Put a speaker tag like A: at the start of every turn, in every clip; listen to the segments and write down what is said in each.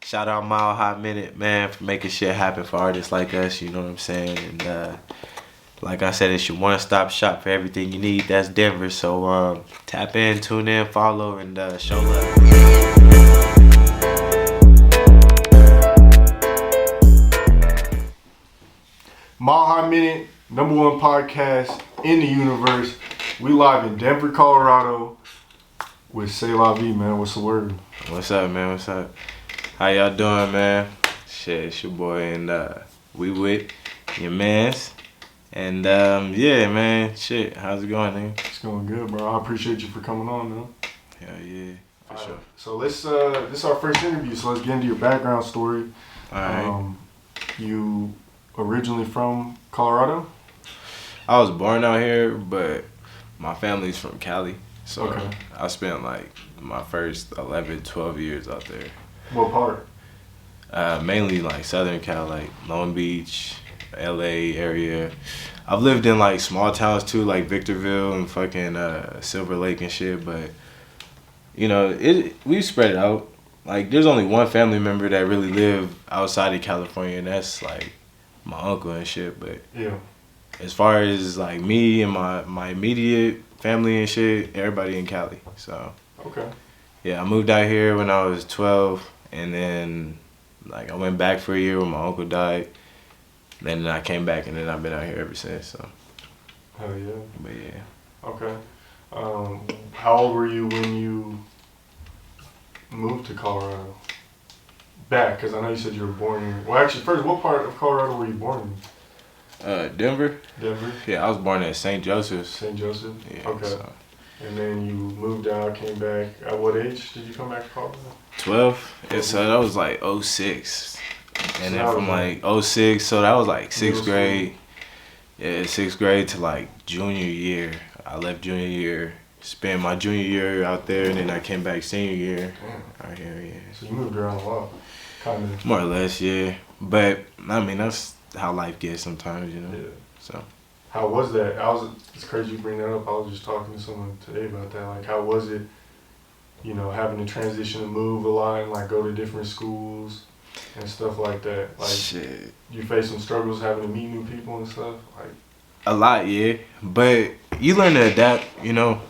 A: Shout out Mile High Minute, man, for making shit happen for artists like us, you know what I'm saying? And like I said, it's your one-stop shop for everything you need. That's Denver. So tap in, tune in, follow, and show love.
B: Mile High Minute, #1 podcast in the universe. We live in Denver, Colorado with C'est La Vie, man. What's the word?
A: What's up, man? What's up? How y'all doing, man? Shit, it's your boy, and we with your mans. And yeah, man, shit, how's it going, nigga?
B: It's going good, bro. I appreciate you for coming on, man.
A: Hell yeah, for sure.
B: So let's this is our first interview, so let's get into your background story.
A: All right.
B: You originally from Colorado?
A: I was born out here, but my family's from Cali. So
B: okay.
A: I spent like my first 11, 12 years out there.
B: What part?
A: Mainly like Southern Cal, like Long Beach, LA area. I've lived in like small towns too, like Victorville and fucking Silver Lake and shit, but you know, we spread it out. Like there's only one family member that really live outside of California, and that's like my uncle and shit. But
B: yeah,
A: as far as like me and my immediate family and shit, everybody in Cali. So
B: okay.
A: Yeah, I moved out here when I was 12, and then like I went back for a year when my uncle died. Then I came back, and then I've been out here ever since. So.
B: Hell yeah.
A: But yeah.
B: Okay. How old were you when you moved to Colorado? Back, because I know you said you were born in. Well, actually, first, what part of Colorado were you born
A: in? Denver.
B: Denver?
A: Yeah, I was born at St. Joseph's.
B: St. Joseph?
A: Yeah.
B: Okay.
A: So.
B: And then you moved out, came back. At what age did you come back to Colorado?
A: 12. Yeah, so that was like 06. And then from like 06, so that was like 6th grade. Yeah, 6th grade to like junior year. I left junior year, spent my junior year out there, and then I came back senior year out here, yeah.
B: So you moved around a lot, kind of.
A: More or less, yeah. But, I mean, that's how life gets sometimes, you know?
B: Yeah.
A: So.
B: How was that? It's crazy you bring that up. I was just talking to someone today about that. Like, how was it, you know, having to transition and move a lot and, like, go to different schools and stuff like that? Like,
A: shit.
B: You face some struggles having to meet new people and stuff? Like,
A: a lot, yeah. But you learn to adapt, you know,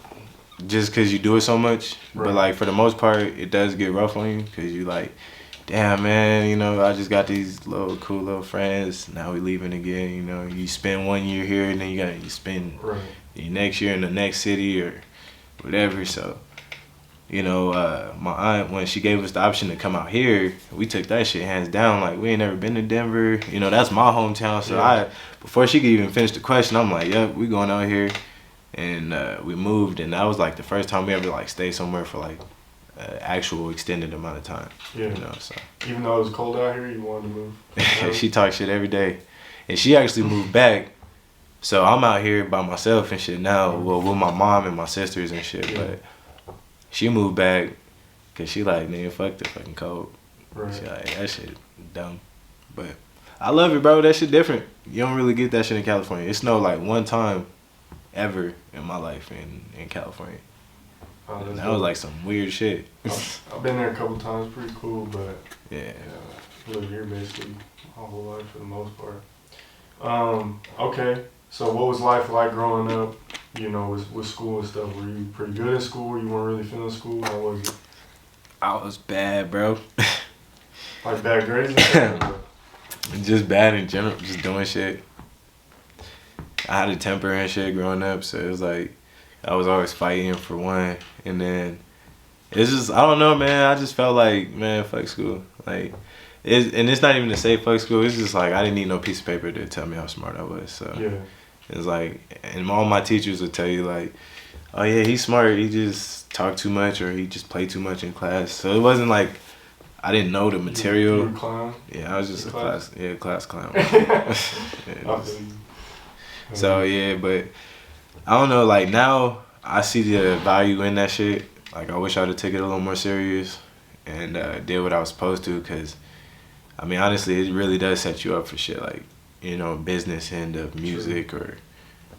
A: just because you do it so much. Right. But, like, for the most part, it does get rough on you because you, like, damn, man, you know, I just got these cool little friends. Now we leaving again, you know. You spend 1 year here, and then you spend the next year in the next city or whatever. So, you know, my aunt, when she gave us the option to come out here, we took that shit hands down. Like, we ain't never been to Denver. You know, that's my hometown. So before she could even finish the question, I'm like, yep, we going out here. And we moved, and that was like the first time we ever like stayed somewhere for like actual extended amount of time. Yeah. You know, so.
B: Even though it was cold out here, you wanted to move?
A: She talks shit every day. And she actually moved back. So I'm out here by myself and shit now, well, with my mom and my sisters and shit. Yeah. But she moved back because she like, nigga, fuck the fucking cold. Right. She like, that shit dumb. But I love it, bro. That shit different. You don't really get that shit in California. It snowed like one time ever in my life in California. That was like some weird shit.
B: I've been there a couple times, pretty cool, but
A: yeah,
B: lived here basically my whole life for the most part. Okay, so what was life like growing up, you know, with school and stuff? Were you pretty good at school? You weren't really feeling school? How was it?
A: I was bad, bro.
B: Like bad grades and stuff?
A: Just bad in general, just doing shit. I had a temper and shit growing up, so it was like, I was always fighting for one, and then it's just, I don't know, man, I just felt like, man, fuck school. Like, and it's not even to say fuck school, it's just like, I didn't need no piece of paper to tell me how smart I was, so. Yeah. It's like, and all my teachers would tell you like, oh yeah, he's smart, he just talked too much, or he just played too much in class. So it wasn't like, I didn't know the material.
B: You were a clown?
A: Yeah, I was just class clown.
B: Yeah,
A: so yeah, but I don't know, like now I see the value in that shit. Like I wish I would have taken it a little more serious and did what I was supposed to, because I mean honestly it really does set you up for shit like, you know, business end of music or,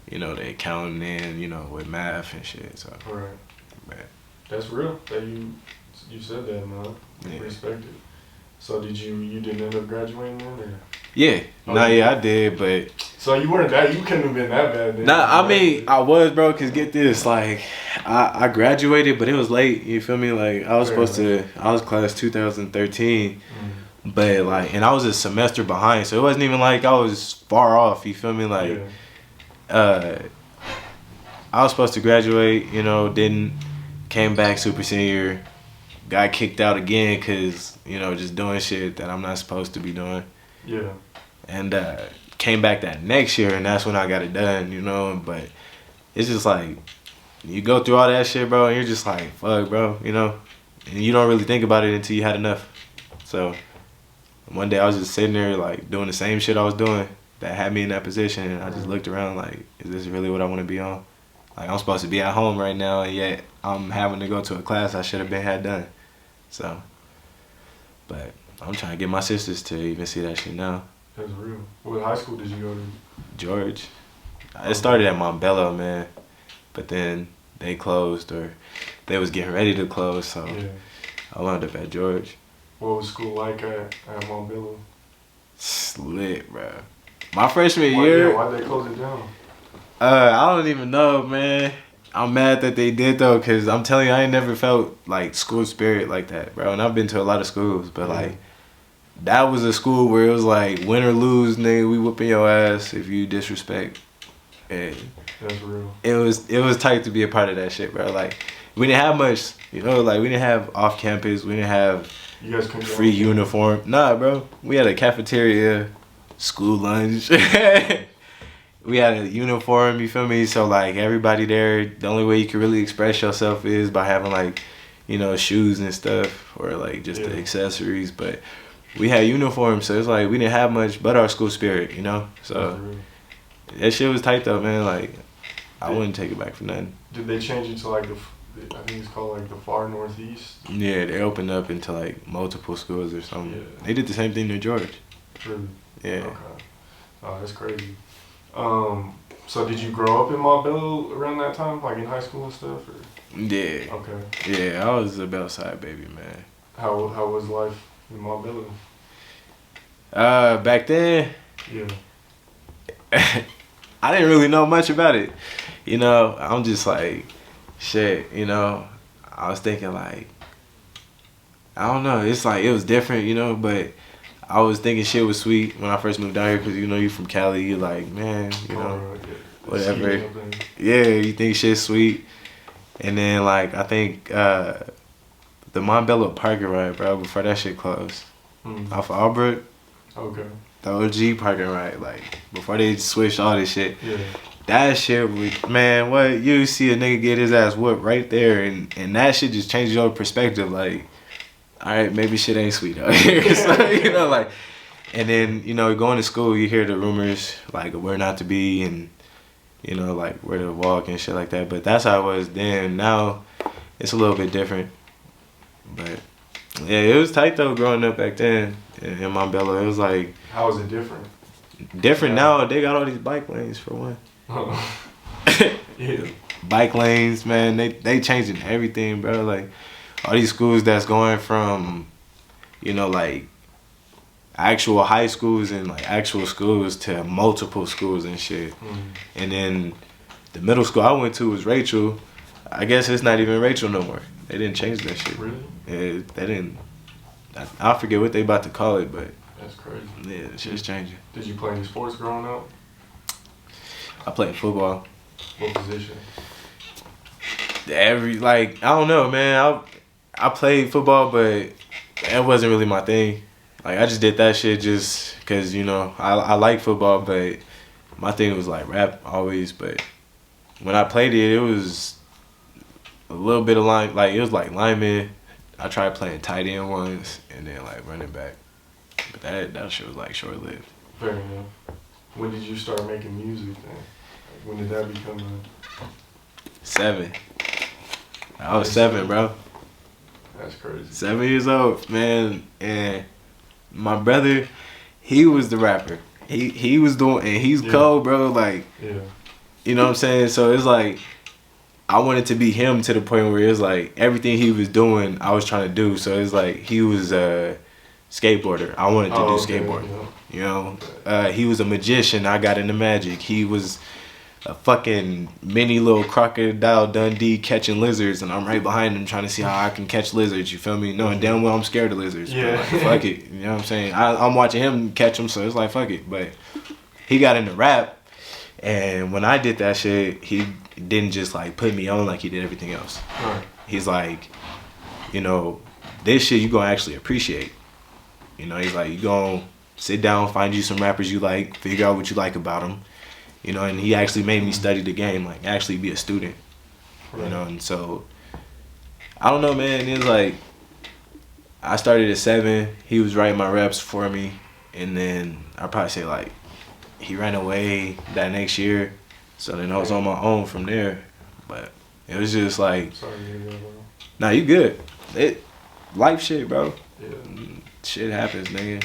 A: you know, the accounting end, you know, with math and shit. So
B: right.
A: Man.
B: That's real that you said that, man.
A: Yeah.
B: Respect it. So you didn't end up graduating then? Or?
A: Yeah. Yeah, I did, but.
B: So you couldn't have been that bad then.
A: Nah, I mean, I was, bro, because get this, like, I graduated, but it was late, you feel me? Like, I was I was class 2013, but, like, and I was a semester behind, so it wasn't even like I was far off, you feel me? Like, I was supposed to graduate, you know, came back super senior, got kicked out again because, you know, just doing shit that I'm not supposed to be doing.
B: Yeah.
A: And, came back that next year, and that's when I got it done, you know. But it's just like you go through all that shit, bro, and you're just like, fuck, bro, you know, and you don't really think about it until you had enough. So one day I was just sitting there like doing the same shit I was doing that had me in that position, and I just looked around like, is this really what I want to be on? Like, I'm supposed to be at home right now, and yet I'm having to go to a class I should have had done. So, but I'm trying to get my sisters to even see that shit now.
B: That's real. What high school did you go to?
A: George. It started at Montbello, man. But then they closed, or they was getting ready to close, so I wound up at George.
B: What was school like at Montbello?
A: Lit, bro. My freshman year.
B: Yeah, why'd they close it down?
A: I don't even know, man. I'm mad that they did, though, because I'm telling you, I ain't never felt, like, school spirit like that, bro. And I've been to a lot of schools, but, like, that was a school where it was like, win or lose, nigga, we whooping your ass if you disrespect. And
B: that's real.
A: It was tight to be a part of that shit, bro. Like, we didn't have much, you know, like, we didn't have off campus, we didn't have free uniform. Nah, bro. We had a cafeteria, school lunch. We had a uniform, you feel me? So, like, everybody there, the only way you can really express yourself is by having, like, you know, shoes and stuff, or, like, just the accessories, but we had uniforms, so it's like we didn't have much but our school spirit, you know? So that shit was tight though, man. Like, I wouldn't take it back for nothing.
B: Did they change it to like I think it's called like the far northeast?
A: Yeah, they opened up into like multiple schools or something. Yeah. They did the same thing to George.
B: Really?
A: Yeah.
B: Okay. Oh, that's crazy. So did you grow up in Montbello around that time, like in high school and stuff? Or?
A: Yeah.
B: Okay.
A: Yeah, I was a Bellside baby, man.
B: How was life in Montbello?
A: Back then,
B: yeah,
A: I didn't really know much about it. You know, I'm just like, shit, you know, I was thinking like, I don't know, it's like, it was different, you know, but I was thinking shit was sweet when I first moved down here because, you know, you from Cali, you're like, man, you know, whatever. Yeah, you think shit's sweet. And then, like, I think the Montbello parking ride, bro, before that shit closed, off of Albert.
B: Okay.
A: The OG parking ride, like, before they switched all this shit.
B: Yeah.
A: That shit was, man, what, you see a nigga get his ass whooped right there, and that shit just changed your perspective, like, all right, maybe shit ain't sweet out here. So, you know, like, and then, you know, going to school, you hear the rumors, like, where not to be, and, you know, like, where to walk and shit like that, but that's how it was then. Now, it's a little bit different, but, yeah, it was tight, though, growing up back then in Montbello. It was like...
B: How is it different?
A: Different now, they got all these bike lanes, for one.
B: Yeah.
A: Bike lanes, man, they changing everything, bro. Like, all these schools that's going from, you know, like, actual high schools and, like, actual schools to multiple schools and shit. And then the middle school I went to was Rachel. I guess it's not even Rachel no more. They didn't change that shit.
B: Really?
A: Yeah, they didn't. I forget what they about to call it, but
B: that's crazy.
A: Yeah, the shit's changing.
B: Did you play any sports growing up?
A: I played football.
B: What position?
A: I don't know, man. I played football, but that wasn't really my thing. Like, I just did that shit just because, you know, I like football, but my thing was like rap always. But when I played it, it was a little bit of it was like lineman. I tried playing tight end once, and then like running back. But that shit was like short lived.
B: Fair enough. When did you start making music then? When did that become a...
A: 7. I was 7, bro.
B: That's crazy.
A: 7 years old, man. And my brother, he was the rapper. He was doing, and he's cold, bro. Like, you know what I'm saying? So it's like, I wanted to be him to the point where it's like everything he was doing, I was trying to do. So it's like he was skateboarder. I wanted to do
B: okay,
A: skateboarding.
B: yeah.
A: You know, he was a magician. I got into magic. He was a fucking mini little crocodile Dundee catching lizards, and I'm right behind him trying to see how I can catch lizards. You feel me? Knowing damn well I'm scared of lizards.
B: Yeah.
A: But like, fuck it. You know what I'm saying? I'm watching him catch them, so it's like fuck it. But he got into rap, and when I did that shit, he didn't just like put me on like he did everything else.
B: Right.
A: He's like, you know, this shit you gonna actually appreciate. You know, he's like, you gonna sit down, find you some rappers you like, figure out what you like about them. You know, and he actually made me study the game, like actually be a student. Right. You know, and so I don't know, man. It was like I started at 7. He was writing my reps for me, and then I'd probably say like he ran away that next year. So then I was on my own from there. But it was just like,
B: sorry to hear that, bro.
A: Nah, you good. Life shit, bro.
B: Yeah.
A: Shit happens, nigga.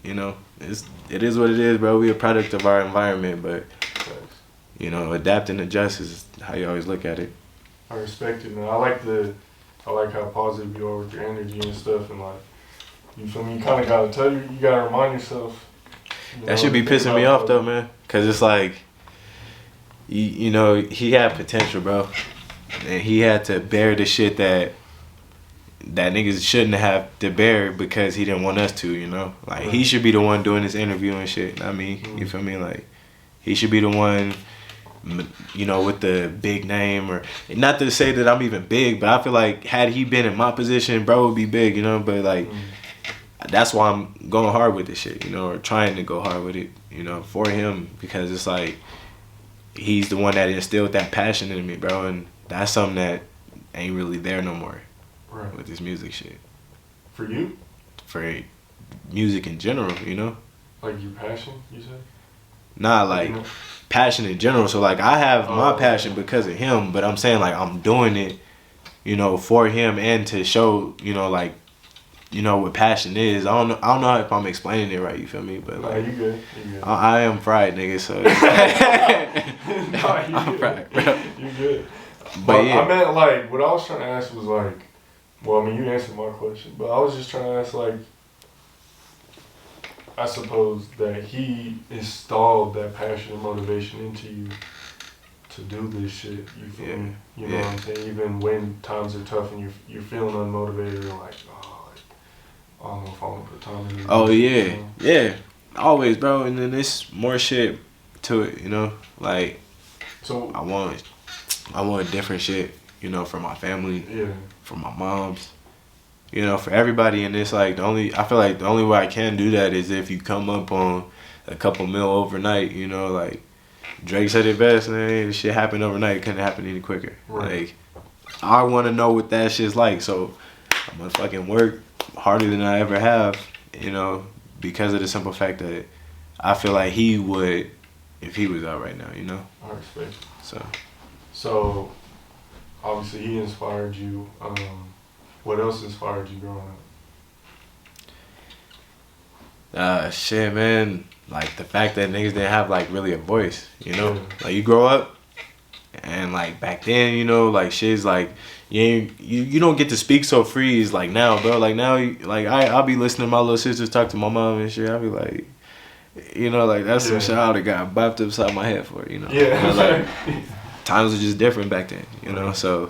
A: You know, it is what it is, bro. We a product of our environment, but you know, adapt and adjust is how you always look at it.
B: I respect it, man. I like how positive you are with your energy and stuff, and like, you feel me? You kind of gotta you gotta remind yourself.
A: That should be pissing me off though, man. Cause it's like, you know, he had potential, bro, and he had to bear the shit that niggas shouldn't have to bear because he didn't want us to, you know? Like, he should be the one doing this interview and shit, not me, you feel me? Like, he should be the one, you know, with the big name, or, not to say that I'm even big, but I feel like had he been in my position, bro would be big, you know? But, like, that's why I'm going hard with this shit, you know, or trying to go hard with it, you know, for him, because it's like, he's the one that instilled that passion in me, bro, and that's something that ain't really there no more. Right. With this music shit.
B: For you?
A: For music in general, you know?
B: Like your passion, you said?
A: Nah, like passion in general. So like I have my passion because of him, but I'm saying like I'm doing it, you know, for him and to show, you know, like, you know what passion is. I don't know if I'm explaining it right, you feel me? But like,
B: you good.
A: I am fried, nigga, so I'm fried, bro.
B: You good.
A: But yeah.
B: I meant like what I was trying to ask was like, well, I mean, you answered my question, but I was just trying to ask, like, I suppose that he installed that passion and motivation into you to do this shit, you feel me? You know what I'm saying? Even when times are tough and you're feeling unmotivated, you're like, I don't know if I want to put time in it.
A: Oh, yeah. You know? Yeah. Always, bro. And then there's more shit to it, you know? Like,
B: so
A: I want different shit, you know, for my family.
B: Yeah.
A: For my moms, you know, for everybody. And it's like I feel like the only way I can do that is if you come up on a couple mil overnight, you know, like Drake said it best, man, shit happened overnight, it couldn't happen any quicker. Right. Like, I want to know what that shit's like, so I'm gonna fucking work harder than I ever have, you know, because of the simple fact that I feel like he would if he was out right now, you know.
B: I respect it.
A: So
B: obviously he inspired you. What else inspired you growing up?
A: Shit, man. Like the fact that niggas didn't have like really a voice, you know. Yeah. Like you grow up, and like back then, you know, like shit's like you don't get to speak so free as like now, bro. Like now, like I'll be listening to my little sisters talk to my mom and shit. I'll be like, you know, like that's some shit I would've got bopped upside my head for, you know.
B: Yeah.
A: You know, like, times were just different back then, you know. So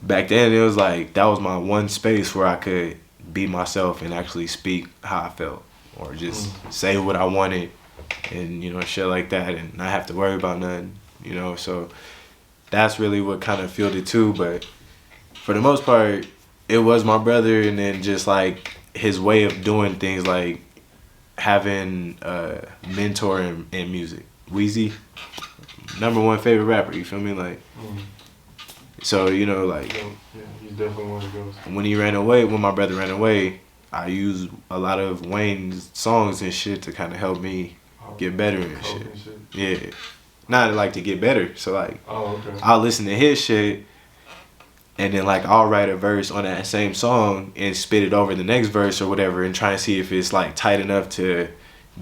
A: back then it was like that was my one space where I could be myself and actually speak how I felt, or just say what I wanted, and you know, shit like that, and not have to worry about nothing, you know. So that's really what kind of fueled it too. But for the most part, it was my brother, and then just like his way of doing things, like having a mentor in music. Weezy, #1 favorite rapper, you feel me? Like, so, you know, like,
B: yeah, he's definitely one of those.
A: When my brother ran away, I used a lot of Wayne's songs and shit to kind of help me get better and shit. Yeah. Not like to get better. So, like, I'll listen to his shit, and then, like, I'll write a verse on that same song and spit it over the next verse or whatever and try and see if it's, like, tight enough to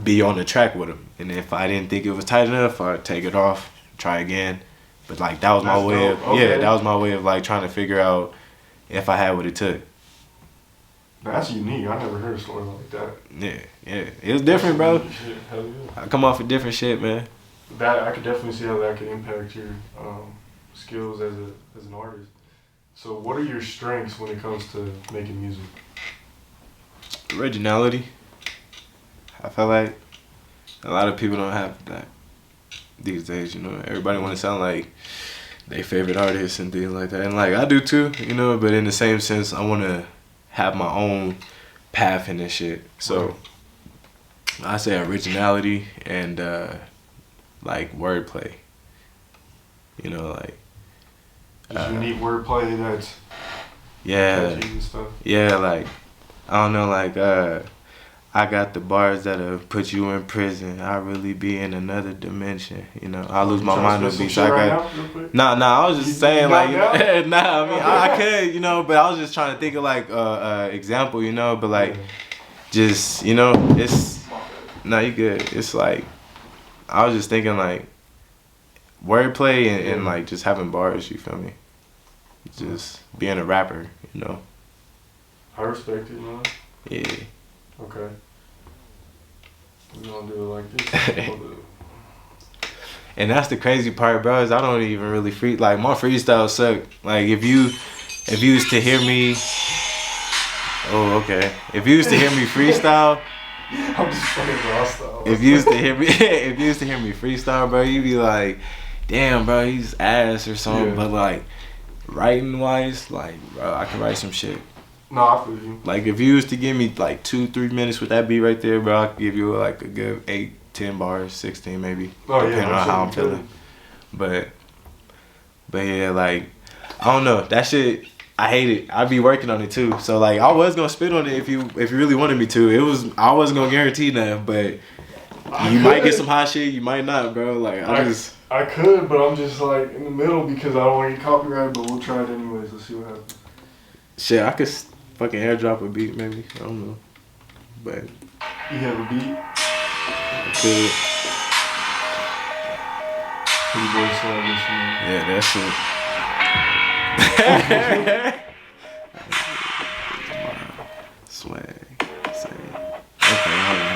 A: be on the track with him. And if I didn't think it was tight enough, I'd take it off, try again. But like that was my way of that was my way of like trying to figure out if I had what it took.
B: That's unique. I never heard a story like that.
A: Yeah. It was different, bro.
B: Shit, hell yeah.
A: I come off of different shit, man.
B: That I could definitely see how that could impact your skills as an artist. So, what are your strengths when it comes to making music?
A: Originality. I feel like a lot of people don't have that these days. You know, everybody want to sound like their favorite artists and things like that, and like I do too. You know, but in the same sense, I want to have my own path in this shit. So I say originality and like wordplay. You know, like
B: unique wordplay that's
A: yeah,
B: catchy and stuff.
A: yeah, like I don't know, like I got the bars that'll put you in prison. I really be in another dimension. You know, I lose my mind on beats. I got nah. I was just saying like, nah. I mean, I could, you know, but I was just trying to think of like example, you know, but like, just you know, it's nah, you good. It's like I was just thinking like wordplay and like just having bars. You feel me? Just being a rapper, you know.
B: I respect it, man.
A: Yeah.
B: Okay. We're gonna do it like this.
A: And that's the crazy part, bro, is I don't even really like my freestyle suck. Like if you used to hear me if you used to hear me freestyle,
B: I'm just fucking freestyle.
A: if you used to hear me freestyle, bro, you'd be like, damn, bro, he's ass or something.
B: Yeah.
A: But like writing wise, like bro, I can write some shit.
B: No, I feel you.
A: Like if you used to give me like 2-3 minutes with that beat right there, bro, I could give you like a good 8-10 bars, 16 maybe.
B: Oh,
A: depending on how I'm feeling. But yeah, like I don't know. That shit I hate it. I be working on it too. So like I was gonna spit on it if you really wanted me to. I wasn't gonna guarantee that, but you might get some hot shit, you might not, bro. Like
B: I could, but I'm just like in the middle because I don't want to get copyrighted, but we'll try it anyways. Let's see what happens.
A: Shit, I could fucking airdrop a beat maybe. I don't know. But
B: you have a beat?
A: I could.
B: Pretty boy swag this one.
A: Yeah, that shit. Swag. Okay, hold on.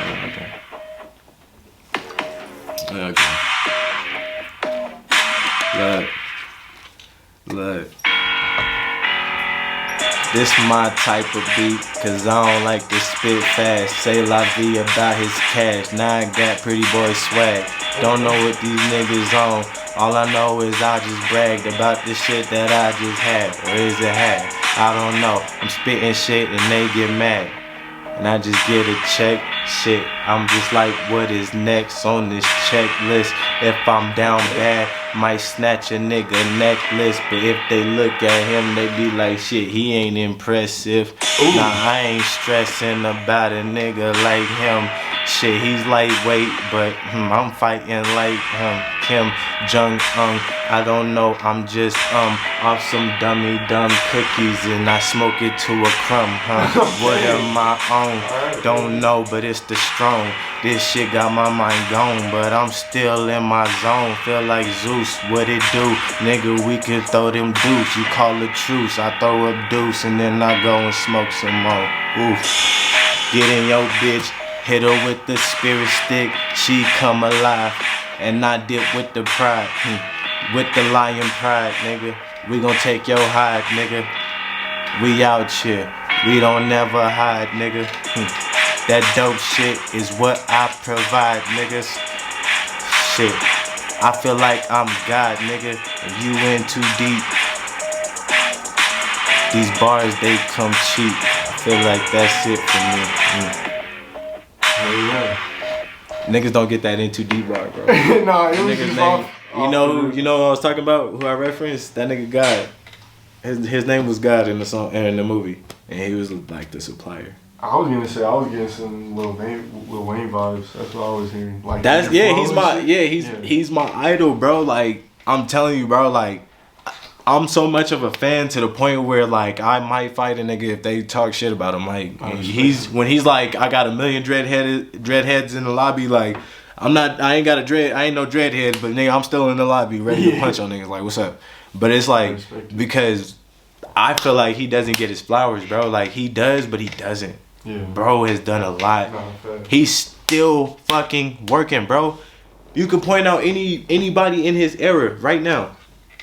A: Okay. Look. This my type of beat, cause I don't like to spit fast. Say la vie about his cash. Now I got pretty boy swag. Don't know what these niggas on. All I know is I just bragged about the shit that I just had. Or is it had? I don't know. I'm spitting shit and they get mad. And I just get a check. Shit, I'm just like, what is next on this checklist? If I'm down bad, might snatch a nigga necklace. But if they look at him, they be like, shit, he ain't impressive. Ooh. Nah, I ain't stressing about a nigga like him. Shit, he's lightweight, but I'm fighting like Kim Jong-un. I don't know, I'm just off some dummy dumb cookies and I smoke it to a crumb, What am I on? Don't know, but it's the strong. This shit got my mind gone, but I'm still in my zone. Feel like Zeus, what it do? Nigga, we could throw them deuce. You call a truce, I throw up deuce and then I go and smoke some more. Oof. Get in your bitch. Hit her with the spirit stick, she come alive. And I dip with the pride, with the lion pride, nigga. We gon' take your hide, nigga. We out here, we don't never hide, nigga. That dope shit is what I provide, niggas. Shit, I feel like I'm God, nigga. And you in too deep. These bars, they come cheap. I feel like that's it for me.
B: Yeah.
A: Niggas don't get that in too deep bar, bro.
B: Nah, it was just off.
A: You know who I was talking about? Who I referenced? That nigga God. His name was God in the song and in the movie, and he was like the supplier.
B: I was gonna say I was getting some Lil Wayne vibes. That's what I was hearing. Like
A: that's he's my idol, bro. Like I'm telling you, bro. Like I'm so much of a fan to the point where like I might fight a nigga if they talk shit about him. Like when he's like, I got 1 million dreadheads in the lobby. Like I ain't no dreadhead, but nigga, I'm still in the lobby ready to punch on niggas. Like what's up? But it's like because I feel like he doesn't get his flowers, bro. Like, he does, but he doesn't.
B: Yeah.
A: Bro has done a lot.
B: No,
A: He's still fucking working, bro. You could point out anybody in his era right now.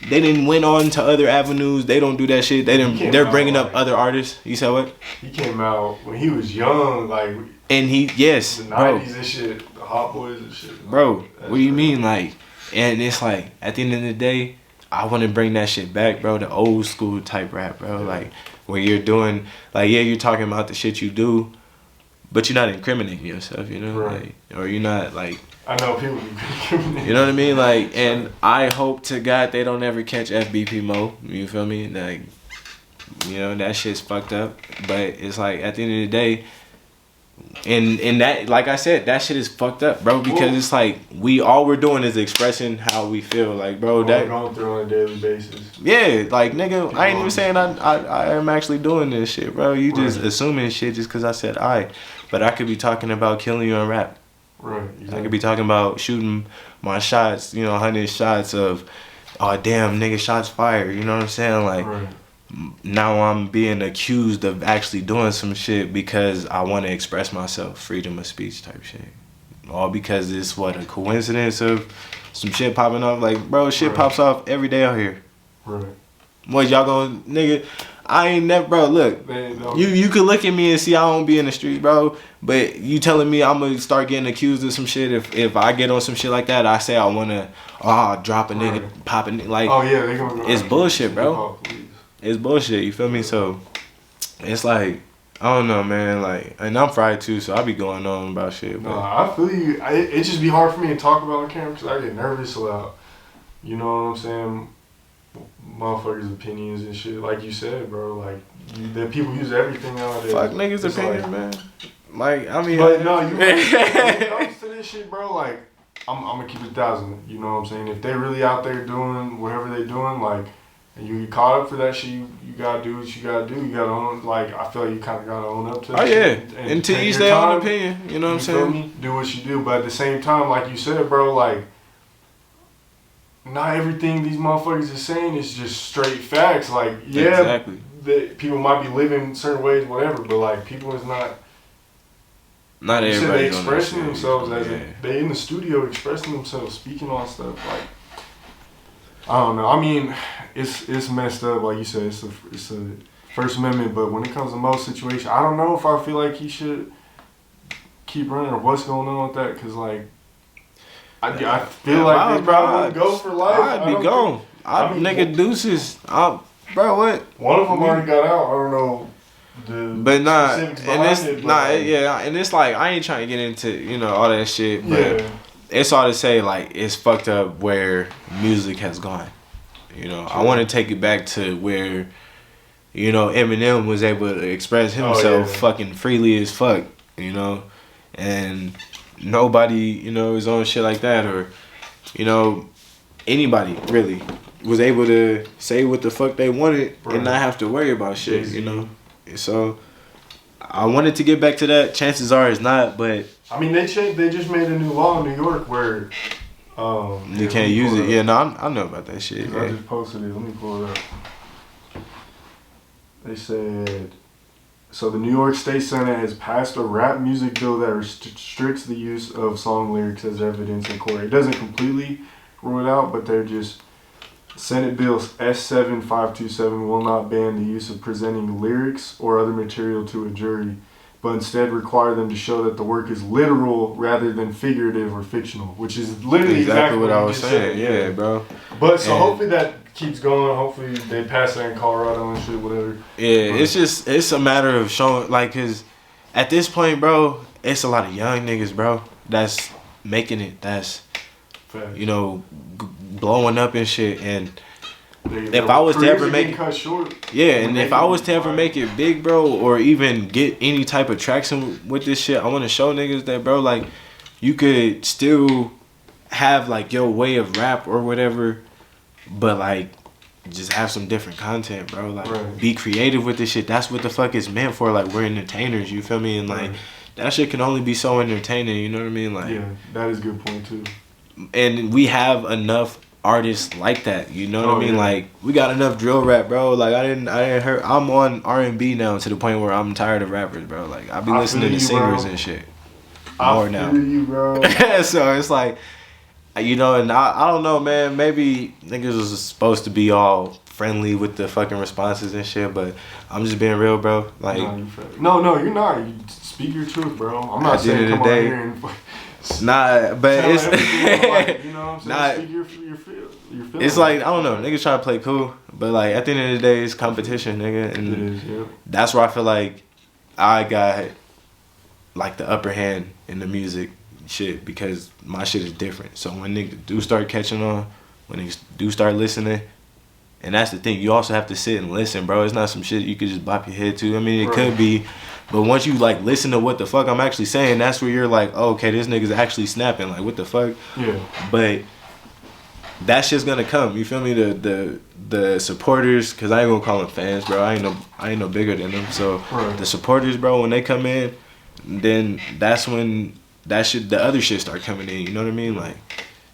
A: They didn't went on to other avenues. They don't do that shit. They're bringing up other artists. You said what?
B: He came out when he was young, like.
A: And
B: the 90s and shit, the Hot Boys and shit.
A: Bro, what do you mean, like? And it's like, at the end of the day, I want to bring that shit back, bro. The old school type rap, bro. Yeah. Like, where you're doing, like, yeah, you're talking about the shit you do, but you're not incriminating yourself, you know?
B: Right.
A: Like, or you're not, like.
B: I know people incriminate.
A: You know what I mean? Like, and I hope to God they don't ever catch FBP Mo. You feel me? Like, you know, that shit's fucked up. But it's like, at the end of the day, and that, like I said, that shit is fucked up, bro, because it's like all we're doing is expressing how we feel, like, bro, that
B: we're going through on a daily basis.
A: Yeah, like, nigga, I ain't even saying I am actually doing this shit, bro. You just assuming shit just because I said but I could be talking about killing you on rap.
B: Right. Exactly.
A: I could be talking about shooting my shots, 100 shots of, oh damn, nigga, shots fired. You know what I'm saying? Like.
B: Right.
A: Now I'm being accused of actually doing some shit because I want to express myself, freedom of speech type shit. All because it's a coincidence of some shit popping off. Like, bro, shit pops off every day out here.
B: Right.
A: What y'all gonna, nigga? I ain't never, bro. Look, you could look at me and see I don't be in the streets, bro. But you telling me I'm gonna start getting accused of some shit if I get on some shit like that? I say I wanna, drop a nigga, pop a nigga, like.
B: Oh yeah, they gonna go.
A: It's bullshit, bro. It's bullshit, you feel me? So, it's like, I don't know, man. Like, and I'm fried too, so I be going on about shit. But.
B: I feel you. It just be hard for me to talk about on camera because I get nervous about, you know what I'm saying, motherfuckers' opinions and shit. Like you said, bro. Like, the people use everything nowadays.
A: Fuck niggas' opinions, man. Like, I mean.
B: But no, when it comes to this shit, bro, like, I'm gonna keep it 1,000. You know what I'm saying? If they really out there doing whatever they doing, like. And you get caught up for that shit, you gotta do what you gotta do. You gotta own, like, I feel like you kind of gotta own up to that.
A: Oh, yeah.
B: And
A: until each their own opinion. You know what I'm saying?
B: Do what you do. But at the same time, like you said, bro, like, not everything these motherfuckers is saying is just straight facts. Like, yeah,
A: exactly.
B: People might be living certain ways, whatever, but, like, people is not.
A: Not everybody.
B: They expressing themselves as they in the studio expressing themselves, speaking on stuff, like. I don't know. I mean, it's messed up, like you said. It's a First Amendment, but when it comes to most situations, I don't know if I feel like he should keep running or what's going on with that. Cause like, I feel like they probably would go for life.
A: I'd be gone. Nigga deuces. Bro, what?
B: One of them already got out. I don't know.
A: But nah, and it's yeah, and it's like I ain't trying to get into all that shit, but. Yeah. It's all to say, like, it's fucked up where music has gone. I want to take it back to where, Eminem was able to express himself fucking freely as fuck, and nobody, is on shit like that, or, anybody really was able to say what the fuck they wanted and not have to worry about shit, So I wanted to get back to that. Chances are it's not, but.
B: I mean, they just made a new law in New York where
A: you can't use it. Yeah, no, I know about that shit.
B: I just posted it. Let me pull it up. They said, so the New York State Senate has passed a rap music bill that restricts the use of song lyrics as evidence in court. It doesn't completely rule it out, but they're just Senate Bill S7527 will not ban the use of presenting lyrics or other material to a jury, but instead require them to show that the work is literal rather than figurative or fictional, which is literally exactly what I was saying.
A: Yeah, bro.
B: But so hopefully that keeps going. Hopefully they pass that in Colorado and shit, whatever.
A: Yeah, it's a matter of showing, like, cause at this point, bro, it's a lot of young niggas, bro, that's making it. That's blowing up and shit. And if I was to ever make it, and if I was to ever make it big, bro, or even get any type of traction with this shit, I want to show niggas that, bro, like, you could still have, like, your way of rap or whatever, but, like, just have some different content, bro. Like, be creative with this shit. That's what the fuck it's meant for. Like, we're entertainers, you feel me? And, like, that shit can only be so entertaining, you know what I mean? Like,
B: yeah, that is a good point, too.
A: And we have enough artists like that. You know what I mean?
B: Yeah.
A: Like we got enough drill rap, bro. Like I didn't hear. I'm on R&B now to the point where I'm tired of rappers, bro. Like I be listening to singers and shit more now.
B: You, bro.
A: So it's like, you know, and I don't know, man. Maybe niggas was supposed to be all friendly with the fucking responses and shit, but I'm just being real, bro. Like,
B: no, you're not. You speak your truth, bro. I'm not saying come on here and
A: nah, but it's
B: like, you know what I'm saying. Speak your feelings.
A: It's like, I don't know, niggas try to play cool, but like at the end of the day, it's competition, nigga, and
B: it is, yeah.
A: That's where I feel like I got like the upper hand in the music shit because my shit is different. So when niggas do start catching on, when niggas do start listening. And that's the thing. You also have to sit and listen, bro. It's not some shit you could just bop your head to. I mean, it could be. But once you, like, listen to what the fuck I'm actually saying, that's where you're like, oh, okay, this nigga's actually snapping. Like, what the fuck?
B: Yeah.
A: But that shit's gonna come. You feel me? The supporters, because I ain't gonna call them fans, bro. I ain't no bigger than them. So the supporters, bro, when they come in, then that's when the other shit start coming in. You know what I mean? Like,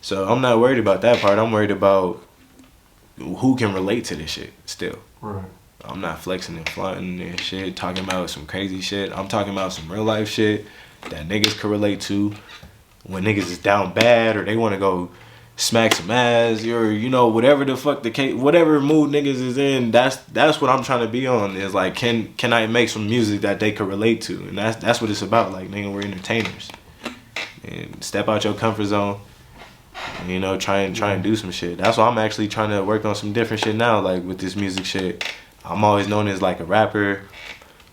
A: so I'm not worried about that part. I'm worried about who can relate to this shit still.
B: Right.
A: I'm not flexing and flaunting and shit, talking about some crazy shit. I'm talking about some real life shit that niggas can relate to when niggas is down bad or they want to go smack some ass or, you know, whatever the fuck the case, whatever mood niggas is in, that's what I'm trying to be on is like, can I make some music that they could relate to? And that's what it's about. Like, nigga, we're entertainers. And step out your comfort zone. You know, try and do some shit. That's why I'm actually trying to work on some different shit now. Like with this music shit, I'm always known as like a rapper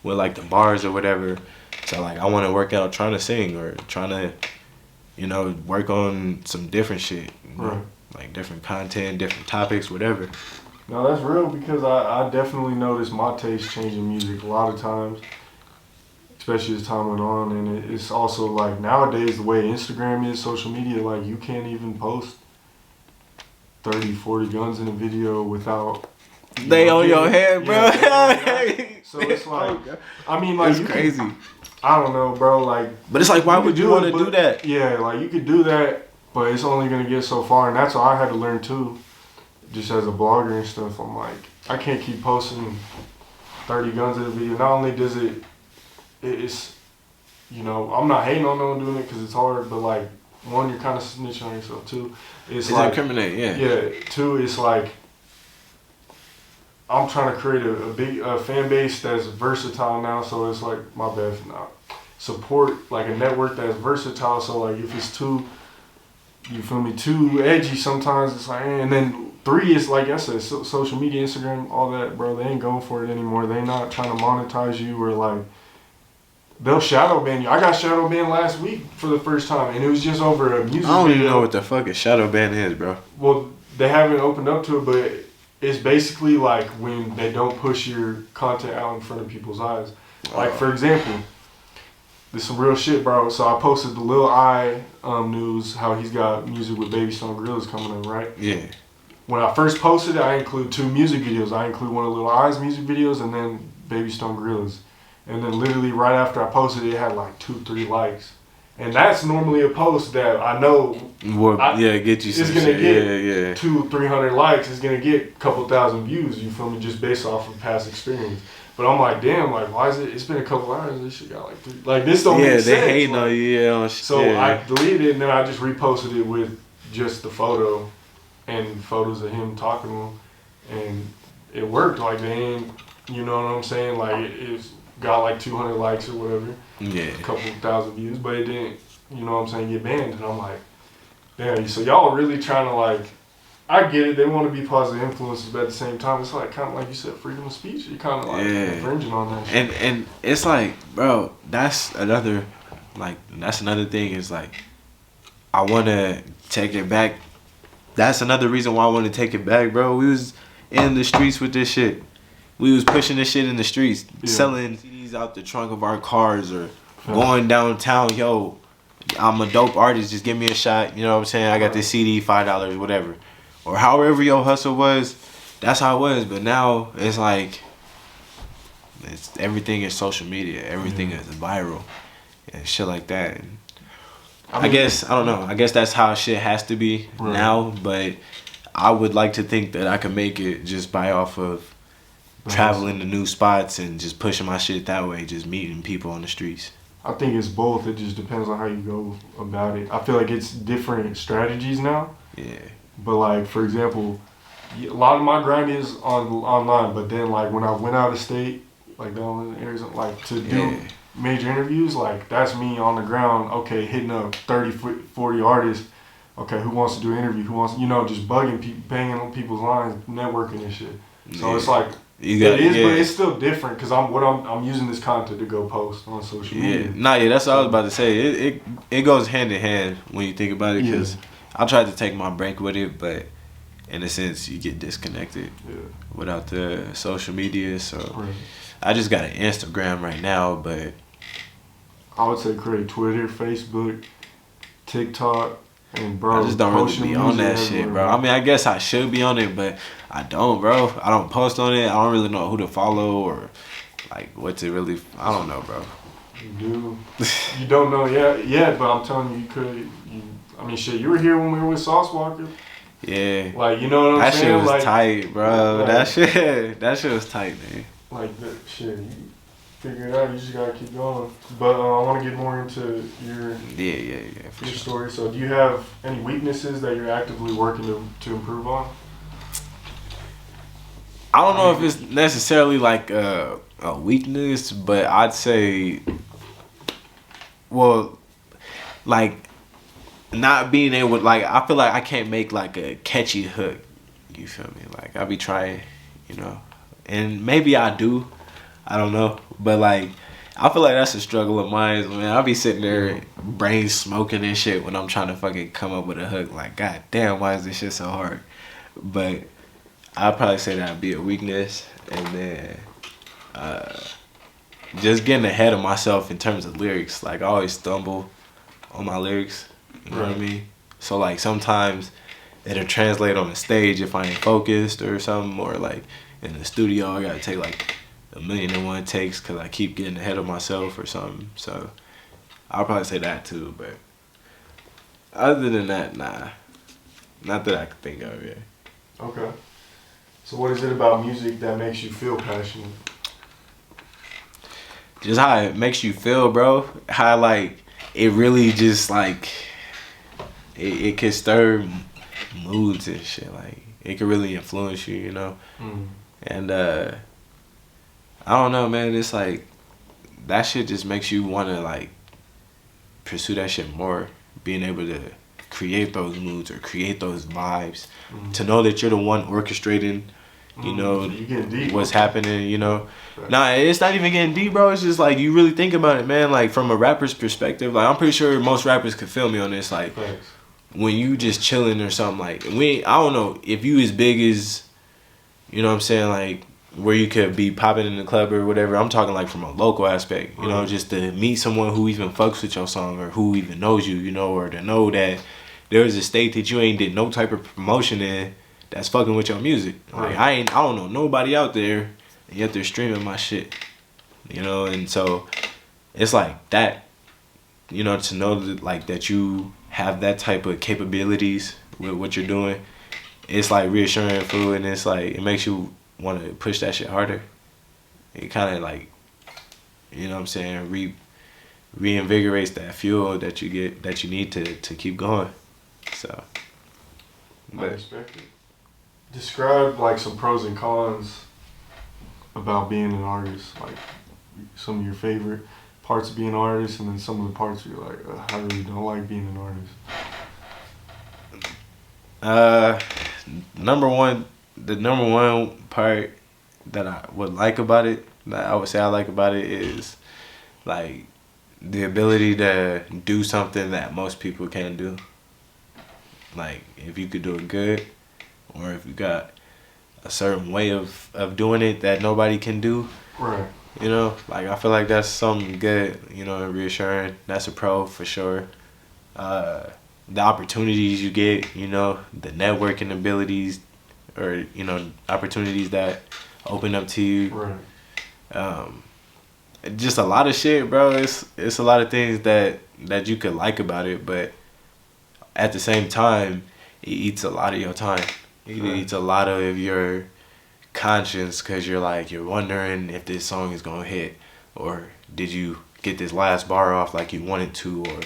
A: with like the bars or whatever. So like I want to work out trying to sing or trying to, you know, work on some different shit. You know?
B: Right.
A: Like different content, different topics, whatever.
B: No, that's real because I definitely noticed my taste changing music a lot of times. Especially as time went on, and it's also like nowadays the way Instagram is, social media, like you can't even post 30, 40 guns in a video without
A: they on your head, bro.
B: So it's like, I mean, like
A: it's crazy.
B: I don't know, bro. Like,
A: but it's like, why would you want to do that?
B: Yeah, like you could do that, but it's only gonna get so far, and that's what I had to learn too. Just as a blogger and stuff, I'm like, I can't keep posting 30 guns in a video. Not only does it's, you know, I'm not hating on no one doing it because it's hard, but like, one, you're kind of snitching on yourself. Two, it's like
A: incriminate, yeah.
B: Yeah. Two, it's like I'm trying to create a big fan base that's versatile now. So it's like, my bad for not support like a network that's versatile. So like, if it's too, you feel me, too edgy, sometimes it's like, and then three is like I said, social media, Instagram, all that, bro. They ain't going for it anymore. They not trying to monetize you or like. They'll shadow ban you. I got shadow banned last week for the first time, and it was just over a music video.
A: I don't even know what the fuck a shadow ban is, bro.
B: Well, they haven't opened up to it, but it's basically like when they don't push your content out in front of people's eyes. Like, for example, this some real shit, bro. So I posted the Lil I news, how he's got music with Baby Stone Gorillas coming in, right? Yeah. When I first posted it, I include 2 music videos. I include one of Lil I's music videos and then Baby Stone Gorillas. And then literally right after I posted it, it had like 2-3 likes. And that's normally a post that I know
A: get you some
B: it's gonna
A: shit.
B: get 200-300 likes. It's gonna get a couple thousand views, you feel me, just based off of past experience. But I'm like, damn, like why is it's been a couple hours, this shit got like 3, like this don't make sense.
A: Yeah, they hating on you,
B: So I deleted it and then I just reposted it with just the photo and photos of him talking to him. And it worked, like they ain't, you know what I'm saying? Like it's got like 200 likes or whatever, a couple thousand views, but it didn't, you know what I'm saying, get banned. And I'm like, damn, so y'all are really trying to like, I get it, they want to be positive influences, but at the same time, it's like kind of like you said, freedom of speech. You're kind of like infringing on that shit.
A: And it's like, bro, that's another thing is like, I want to take it back. That's another reason why I want to take it back, bro. We was in the streets with this shit. We was pushing this shit in the streets, selling CDs out the trunk of our cars or going downtown, yo, I'm a dope artist, just give me a shot, you know what I'm saying? I got this CD, $5, whatever. Or however your hustle was, that's how it was. But now it's like, everything is social media, everything is viral and shit like that. And I guess, I don't know, I guess that's how shit has to be now, but I would like to think that I can make it just by off of traveling to new spots and just pushing my shit that way, just meeting people on the streets.
B: I think it's both. It just depends on how you go about it. I feel like it's different strategies now.
A: Yeah.
B: But like, for example, a lot of my grind is online. But then like when I went out of state, like down in Arizona, like to do major interviews, like that's me on the ground. Okay, hitting up 30, 40 artists. Okay, who wants to do an interview? Who wants, just bugging people, banging on people's lines, networking and shit. So it's like. But it's still different because I'm using this content to go post on social media.
A: That's what I was about to say. It goes hand in hand when you think about it because I tried to take my break with it, but in a sense you get disconnected without the social media. So I just got an Instagram right now, but
B: I would say create Twitter, Facebook, TikTok. And bro,
A: I just don't really be on that shit, bro. I mean, I guess I should be on it, but I don't, bro. I don't post on it. I don't really know who to follow or like what to really. I don't know, bro.
B: You do. You don't know yet, but I'm telling you, you could. I mean, shit. You were here when we were with Sauce Walker.
A: Yeah.
B: Like, you know what I'm saying?
A: That shit was
B: like,
A: tight, bro. Like, that shit was tight, man.
B: Like that shit. You figure it out. You just gotta keep going. But I want to get more into your story. So, do you have any weaknesses that you're actively working to improve on?
A: I don't know if it's necessarily like a weakness, but I'd say, well, like not being able, like I feel like I can't make like a catchy hook. You feel me? Like I be trying, and maybe I do. I don't know, but like I feel like that's a struggle of mine, man. I'll be sitting there brain smoking and shit when I'm trying to fucking come up with a hook. Like, god damn, why is this shit so hard? But I'd probably say that'd be a weakness, and then just getting ahead of myself in terms of lyrics. Like I always stumble on my lyrics. You know what I mean? So like sometimes it'll translate on the stage if I ain't focused or something, or like in the studio I gotta take like 1,000,001 takes because I keep getting ahead of myself or something. So I'll probably say that too, but other than that, nah. Not that I can think of, yeah.
B: Okay. So what is it about music that makes you feel passionate?
A: Just how it makes you feel, bro. How like it really just like it can stir moods and shit. Like it can really influence you, And I don't know, man. It's like that shit just makes you want to like pursue that shit more. Being able to create those moods or create those vibes, to know that you're the one orchestrating, what's happening. Nah, it's not even getting deep, bro. It's just like you really think about it, man. Like from a rapper's perspective, like I'm pretty sure most rappers could feel me on this. Like when you just chilling or something, like I don't know if you as big as, what I'm saying, like where you could be popping in the club or whatever. I'm talking like from a local aspect, just to meet someone who even fucks with your song or who even knows you, or to know that there's a state that you ain't did no type of promotion in that's fucking with your music. Like I don't know nobody out there, and yet they're streaming my shit, and so it's like that, to know that like that you have that type of capabilities with what you're doing. It's like reassuring food, and it's like it makes you want to push that shit harder. It kind of like, what I'm saying, reinvigorates that fuel that you get, that you need to keep going. So,
B: I respect it. Describe like some pros and cons about being an artist, like some of your favorite parts of being an artist, and then some of the parts where you're like, I really don't like being an artist.
A: The number one part that I would like about it, that I would say I like about it, is like the ability to do something that most people can't do. Like if you could do it good, or if you got a certain way of doing it that nobody can do.
B: Right.
A: Like I feel like that's something good, and reassuring. That's a pro for sure. The opportunities you get, the networking abilities, or opportunities that open up to you.
B: Right.
A: Just a lot of shit, bro. It's a lot of things that you could like about it, but at the same time, it eats a lot of your time. It eats a lot of your conscience because you're wondering if this song is gonna hit, or did you get this last bar off like you wanted to, or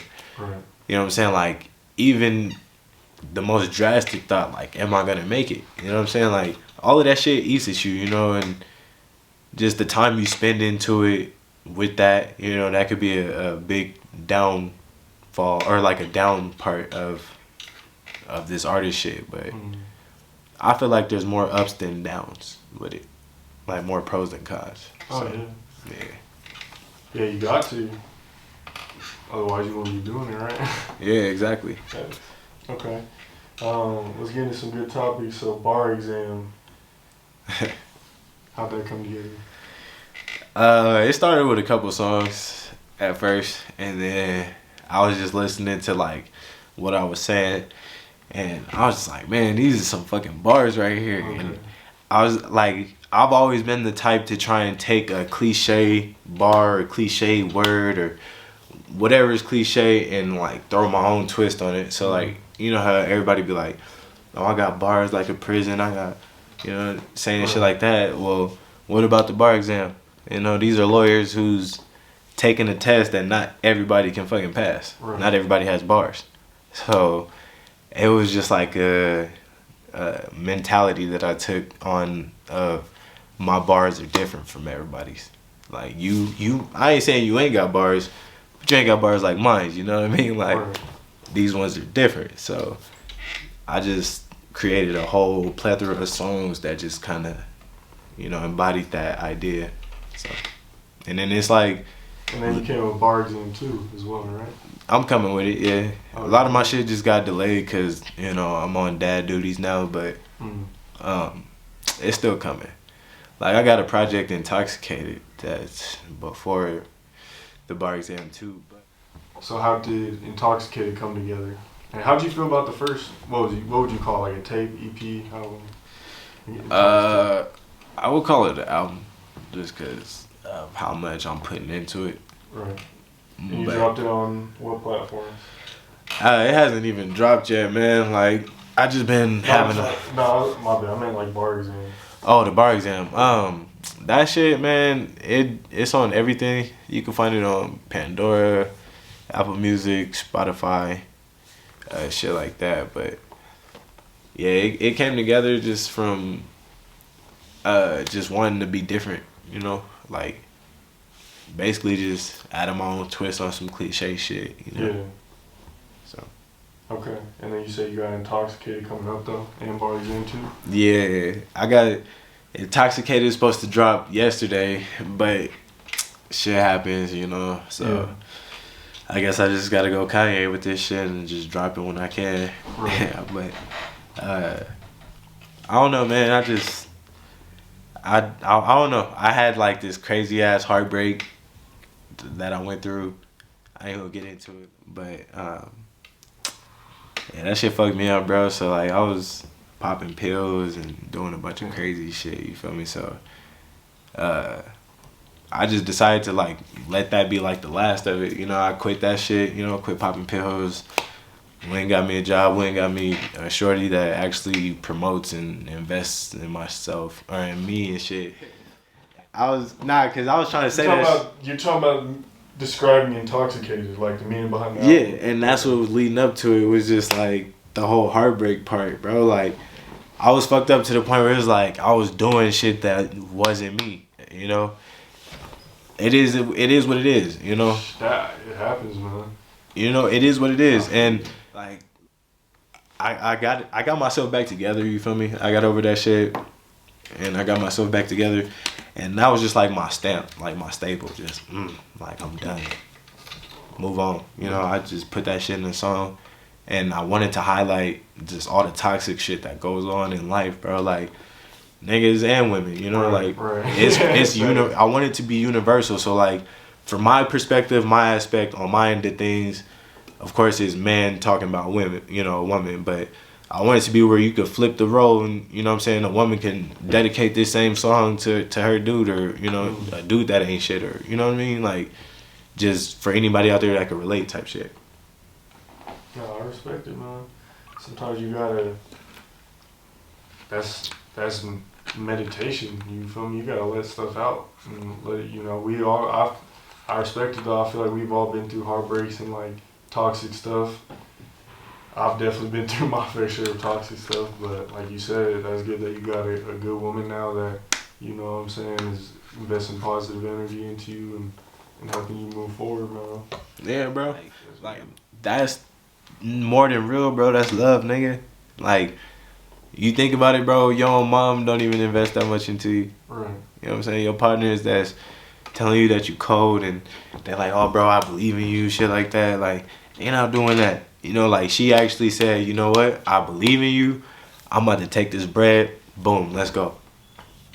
A: you know what I'm saying? Like, even the most drastic thought, like, am I gonna make it? You know what I'm saying? Like, all of that shit eats at you, you know, and just the time you spend into it with that, you know, that could be a big downfall or like a down part of this artist shit. But I feel like there's more ups than downs with it, like more pros than cons.
B: Oh yeah, you got to. Otherwise, you won't be doing it, right?
A: Yeah, exactly.
B: Okay. Let's get into some good topics. So, bar exam. How'd that come together?
A: It started with a couple songs at first, and then I was just listening to like what I was saying, and I was just like, man, these are some fucking bars right here. Okay. And I was like, I've always been the type to try and take a cliche bar or cliche word or whatever is cliche and like throw my own twist on it. So like, you know how everybody be like, oh, I got bars like a prison, I got, you know, saying shit like that. Well, what about the bar exam? You know, these are lawyers who's taking a test that not everybody can fucking pass. Right. Not everybody has bars. So it was just like a mentality that I took on of my bars are different from everybody's. Like I ain't saying you ain't got bars, but you ain't got bars like mine, you know what I mean? Like, these ones are different. So I just created a whole plethora of songs that just kind of, you know, embodied that idea. So, and then it's like,
B: and then you came with bar exam too as well, right? I'm
A: coming with it, yeah. Okay. A lot of my shit just got delayed because, you know, I'm on dad duties now, but it's still coming. Like, I got a project, Intoxicated, that's before the bar exam too. But.
B: So how did Intoxicated come together? And how'd you feel about the first, what would you call it, like a tape, EP, album?
A: I would call it an album just because of how much I'm putting into it.
B: Right. And you dropped it on what platforms?
A: It hasn't even dropped yet, man. Like, I just been having
B: No, my bad. I meant like bar exam.
A: Oh, the bar exam. That shit, man, it's on everything. You can find it on Pandora, Apple Music, Spotify, shit like that. But yeah, it came together just from just wanting to be different, you know, like basically just adding my own twist on some cliche shit, you know. Yeah. So.
B: Okay, and then you say you got Intoxicated coming up though, and bar exam too.
A: Yeah, I got Intoxicated supposed to drop yesterday, but shit happens, you know. So I guess I just gotta go Kanye with this shit and just drop it when I can. Right. Yeah, but I don't know, man. I don't know. I had like this crazy ass heartbreak that I went through. I ain't gonna get into it, but yeah, that shit fucked me up, bro. So like, I was popping pills and doing a bunch of crazy shit. You feel me? So I just decided to like let that be like the last of it. You know, I quit that shit. You know, quit popping pills. Wayne got me a job. Wayne got me a shorty that actually promotes and invests in myself or in me and shit. Cause I was trying to say
B: you're talking about describing Intoxicated, like the meaning behind that.
A: Yeah, and that's what was leading up to it. Was just like the whole heartbreak part, bro. Like, I was fucked up to the point where it was like I was doing shit that wasn't me, you know. It is what it is, you know.
B: It happens, man.
A: You know, it is what it is, and like I got myself back together. You feel me? I got over that shit, and I got myself back together, and that was just like my stamp, like my staple. Just like, I'm done. Move on. You know, I just put that shit in the song, and I wanted to highlight just all the toxic shit that goes on in life, bro. Like, niggas and women, you know,
B: right.
A: it's I want it to be universal. So like, from my perspective, my aspect on my end of things, of course, is man talking about women, you know, a woman, but I want it to be where you could flip the role and, you know what I'm saying, a woman can dedicate this same song to her dude, or, you know, a dude that ain't shit, or, you know what I mean, like, just for anybody out there that can relate type shit.
B: No, I respect it, man. Sometimes you gotta that's meditation. You feel me? You gotta let stuff out and let it. You know, we all. I respect it though. I feel like we've all been through heartbreaks and like toxic stuff. I've definitely been through my fair share of toxic stuff, but like you said, that's good that you got a good woman now that, you know what I'm saying, is investing positive energy into you and helping you move forward, man.
A: Yeah, bro. Like, that's more than real, bro. That's love, nigga. Like, you think about it, bro, your own mom don't even invest that much into you.
B: Right.
A: You know what I'm saying? Your partners that's telling you that you cold and they're like, oh, bro, I believe in you, shit like that. Like, they not doing that. You know, like, she actually said, you know what? I believe in you. I'm about to take this bread. Boom, let's go.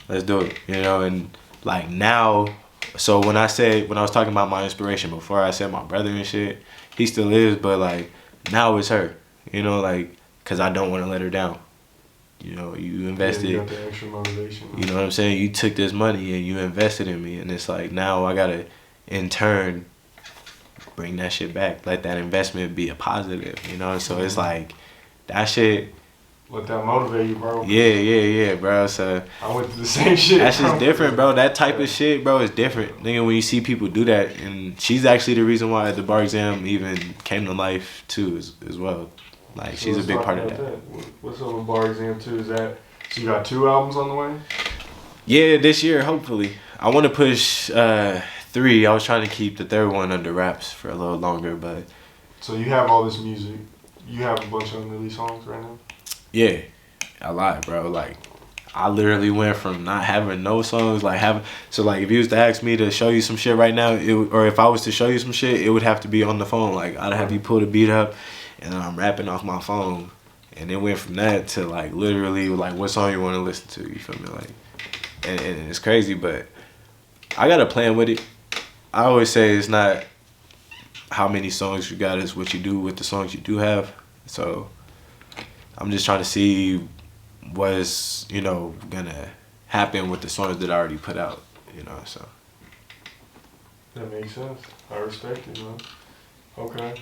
A: Let's do it. You know, and like now, so when I was talking about my inspiration before, I said my brother and shit, he still is, but like now it's her. You know, like, because I don't want to let her down. You know, you invested.
B: Yeah, you got the extra motivation.
A: You know what I'm saying? You took this money and you invested in me, and it's like now I gotta, in turn, bring that shit back. Let that investment be a positive. You know, so it's like that shit.
B: Let that motivate you, bro.
A: Yeah, bro. So
B: I went through the same shit.
A: that's just different, bro. That type of shit, bro, is different. Nigga, when you see people do that, and she's actually the reason why the bar exam even came to life too, as well. Like,
B: So
A: she's a big part of that.
B: What's up with bar exam too? Is that so? You got 2 albums on the way?
A: Yeah, this year, hopefully. I want to push 3. I was trying to keep the 3rd one under wraps for a little longer, but
B: So you have all this music. You have a bunch of unreleased songs right now?
A: yeah, a lot, bro. Like, I literally went from not having no songs, like having, so like if you was to ask me to show you some shit right now, or if I was to show you some shit, it would have to be on the phone. Like, I'd have you pull the beat up and I'm rapping off my phone. And it went from that to like literally like what song you want to listen to, you feel me? Like, and it's crazy, but I got a plan with it. I always say it's not how many songs you got, it's what you do with the songs you do have. So I'm just trying to see what's, you know, gonna happen with the songs that I already put out, you know, so.
B: That makes sense. I respect it, man. Okay.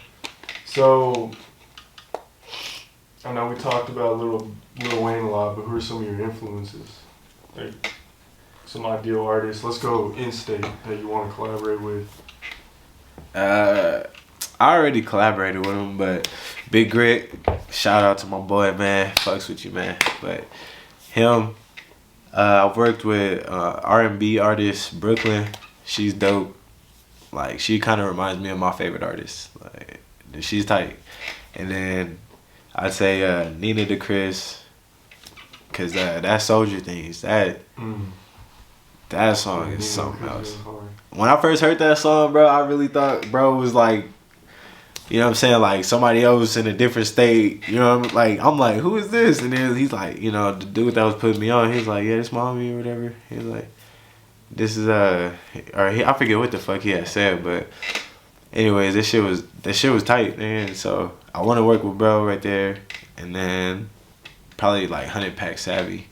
B: So, I know we talked about Lil Wayne a lot, but who are some of your influences? Like, some ideal artists. Let's go in-state that you want to collaborate with.
A: I already collaborated with him, but Big Grit, shout out to my boy, man. Fucks with you, man. But him, I've worked with R&B artist Brooklyn. She's dope. Like, she kind of reminds me of my favorite artist. Like, she's tight. And then I'd say Nina DeChris, cause that Soldier Things, that song is something else. When I first heard that song, bro, I really thought, bro, was like, you know what I'm saying, like somebody else in a different state. You know what I'm like, who is this? And then he's like, you know, the dude that was putting me on, he's like, yeah, this mommy or whatever. He's like, this is I forget what the fuck he had said, but anyways, this shit was tight, man. So I want to work with bro right there, and then probably like 100 Pack Savvy,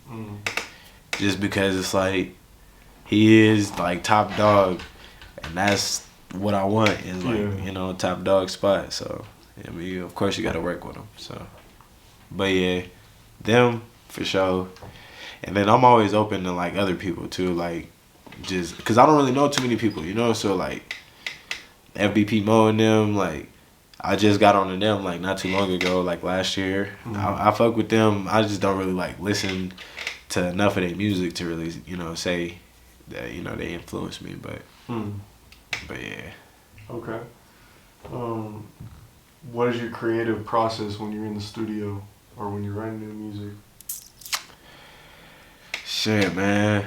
A: just because it's like he is like top dog, and that's what I want is like, you know, top dog spot. So I mean, of course you got to work with him. So, but yeah, them for sure. And then I'm always open to like other people too, like just because I don't really know too many people, you know. So like FBP Mo and them, like I just got on to them like not too long ago, like last year. I fuck with them. I just don't really like listen to enough of their music to really, you know, say that, you know, they influenced me, but yeah.
B: Okay. What is your creative process when you're in the studio or when you're writing new music?
A: Shit, man.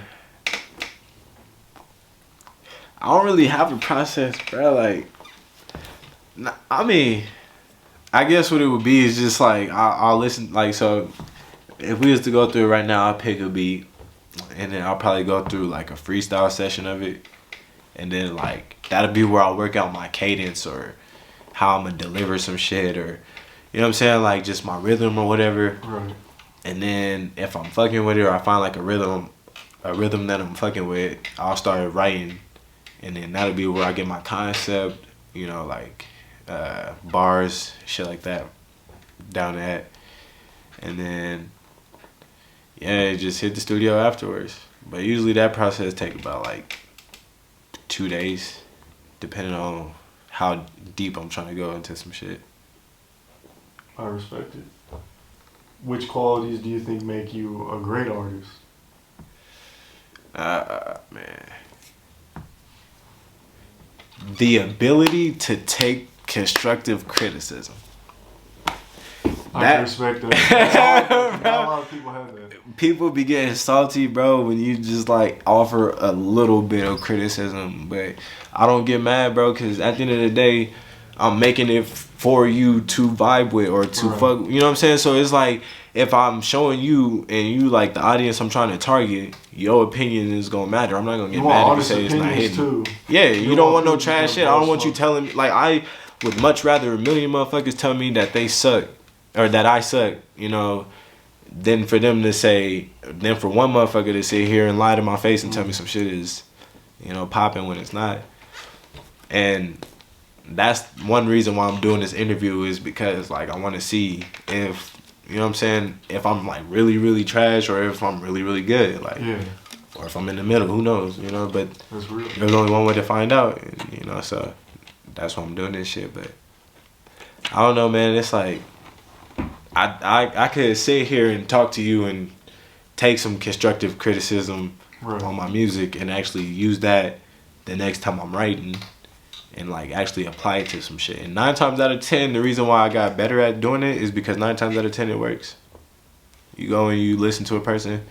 A: I don't really have a process, bro. Like, I mean, I guess what it would be is just like I'll listen. Like, so if we was to go through it right now, I'll pick a beat, and then I'll probably go through like a freestyle session of it, and then like that'll be where I'll work out my cadence or how I'm gonna deliver some shit, or you know what I'm saying, like just my rhythm or whatever.
B: Right.
A: And then if I'm fucking with it, or I find like a rhythm that I'm fucking with, I'll start writing, and then that'll be where I get my concept, you know, like bars, shit like that, down at. And then yeah, just hit the studio afterwards. But usually that process take about like 2 days, depending on how deep I'm trying to go into some shit.
B: I respect it. Which qualities do you think make you a great artist?
A: Man. The ability to take constructive criticism.
B: I can respect that. Not a lot of people have that.
A: People be getting salty, bro, when you just like offer a little bit of criticism. But I don't get mad, bro, because at the end of the day, I'm making it for you to vibe with or to fuck. You know what I'm saying? So it's like, if I'm showing you and you like the audience I'm trying to target, your opinion is gonna matter. I'm not gonna get mad if you say it's not hitting.
B: Too.
A: Yeah, you don't want no trash shit. I don't want you telling me, like, I would much rather a million motherfuckers tell me that they suck or that I suck, you know, than for them to say, than for one motherfucker to sit here and lie to my face and tell me some shit is, you know, popping when it's not. And that's one reason why I'm doing this interview, is because like I want to see if, you know what I'm saying, if I'm like really, really trash or if I'm really, really good, like, or if I'm in the middle, who knows, you know, but
B: that's real.
A: There's only one way to find out, you know, so that's why I'm doing this shit. But I don't know, man, it's like, I could sit here and talk to you and take some constructive criticism on my music and actually use that the next time I'm writing and like actually apply it to some shit. And 9 times out of 10, the reason why I got better at doing it is because 9 times out of 10 it works. You go and you listen to a person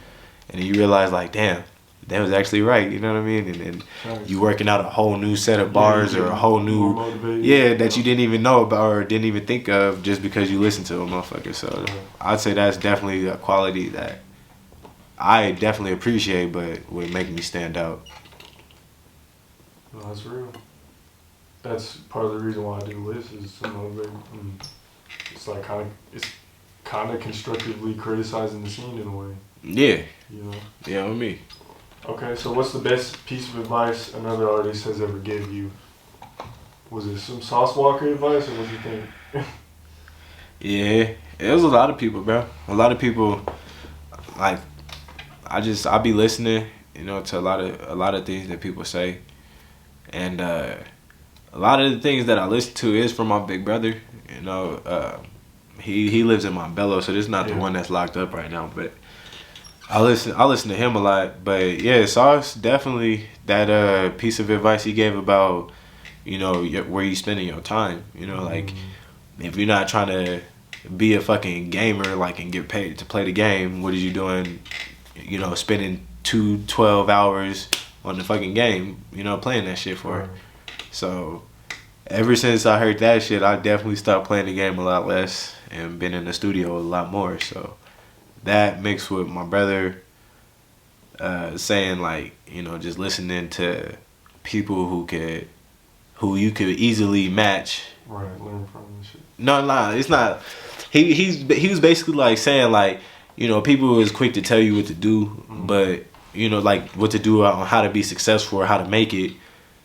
A: and you realize like, damn, that was actually right, you know what I mean? And then you working out a whole new set of bars or a whole new, that you didn't even know about or didn't even think of just because you listened to a motherfucker. So I'd say that's definitely a quality that I definitely appreciate, but would make me stand out.
B: No, that's real. That's part of the reason why I do this, is to motivate. It's like kind of constructively criticizing the scene in a way.
A: Yeah.
B: You know.
A: Yeah, with me.
B: Okay, so what's the best piece of advice another artist has ever gave you? Was it some Sauce Walker advice, or what do you think?
A: Yeah, it was a lot of people, bro. A lot of people, like, I be listening, you know, to a lot of things that people say, and a lot of the things that I listen to is from my big brother. You know, he lives in Montbello, so this is not the one that's locked up right now, but I listen to him a lot. But yeah, Sauce, definitely that piece of advice he gave about, you know, where you spending your time. You know, like, if you're not trying to be a fucking gamer, like, and get paid to play the game, what are you doing, you know, spending 12 hours on the fucking game, you know, playing that shit for? So ever since I heard that shit, I definitely stopped playing the game a lot less and been in the studio a lot more. So that mixed with my brother saying, like, you know, just listening to people who you could easily match.
B: Right, learn from and shit.
A: No, it's not. He was basically like saying, like, you know, people is quick to tell you what to do, but, you know, like what to do on how to be successful or how to make it,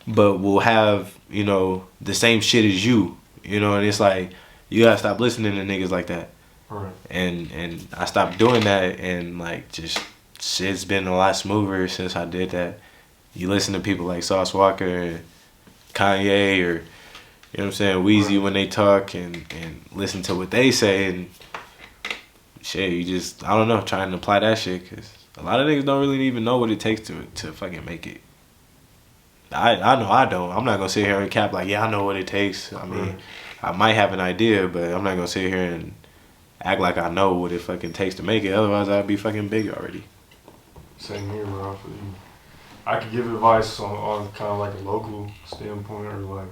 A: but will have, you know, the same shit as you, you know, and it's like, you gotta stop listening to niggas like that.
B: Right.
A: And I stopped doing that, and like, just shit's been a lot smoother since I did that. You listen to people like Sauce Walker and Kanye, or, you know what I'm saying, Weezy, when they talk, and listen to what they say, and shit, you just, I don't know, trying to apply that shit, because a lot of niggas don't really even know what it takes to fucking make it. I know I don't. I'm not going to sit here and cap like, yeah, I know what it takes. I mean, I might have an idea, but I'm not going to sit here and act like I know what it fucking takes to make it. Otherwise, I'd be fucking big already.
B: Same here, bro. I could give advice on kind of like a local standpoint, or like,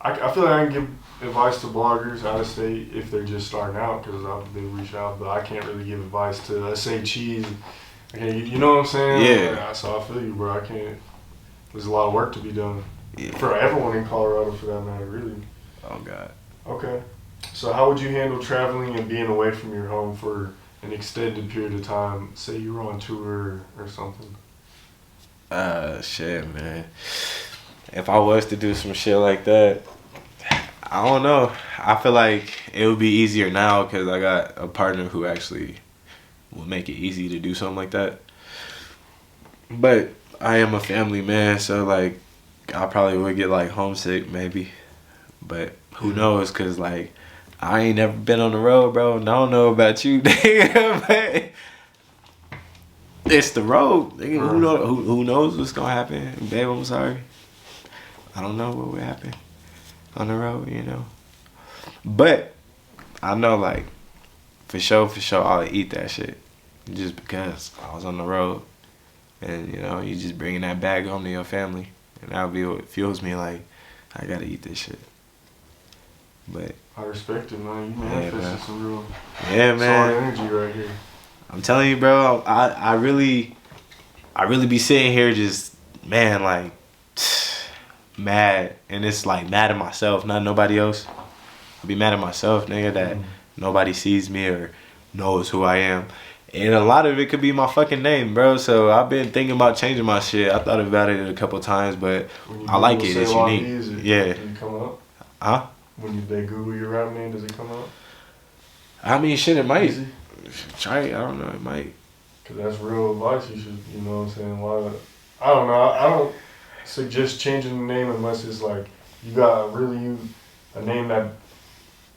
B: I feel like I can give advice to bloggers out of state if they're just starting out, because they reach out, but I can't really give advice to, let's say, Cheese. Okay, you know what I'm saying?
A: Yeah.
B: So I feel you, bro. I can't. There's a lot of work to be done for everyone in Colorado, for that matter, really.
A: Oh God.
B: Okay. So how would you handle traveling and being away from your home for an extended period of time? Say you were on tour or something.
A: Shit, man. If I was to do some shit like that, I don't know. I feel like it would be easier now because I got a partner who actually would make it easy to do something like that. But I am a family man, so like I probably would get like homesick maybe. But who knows? Cause like I ain't never been on the road, bro. And I don't know about you, nigga. But it's the road, nigga. Who knows what's gonna happen? Babe, I'm sorry. I don't know what would happen on the road, you know. But I know, like, for sure, I'll eat that shit just because I was on the road, and you know, you just bringing that bag home to your family, and that'll be what fuels me. Like, I gotta eat this shit. But
B: I respect it, man. You manifested some real
A: man.
B: solid energy right here.
A: I'm telling you, bro. I really be sitting here just, man, like mad, and it's like mad at myself, not nobody else. I be mad at myself, nigga, that nobody sees me or knows who I am. And a lot of it could be my fucking name, bro. So I've been thinking about changing my shit. I thought about it a couple times, but I like it. It's unique. Yeah.
B: Does it come up?
A: Huh?
B: When they Google your rap name, does it come up?
A: I mean, shit, it might. Try it. I don't know. It might.
B: Cause that's real advice. You should, you know what I'm saying? I don't know. I don't suggest changing the name unless it's like you got a name that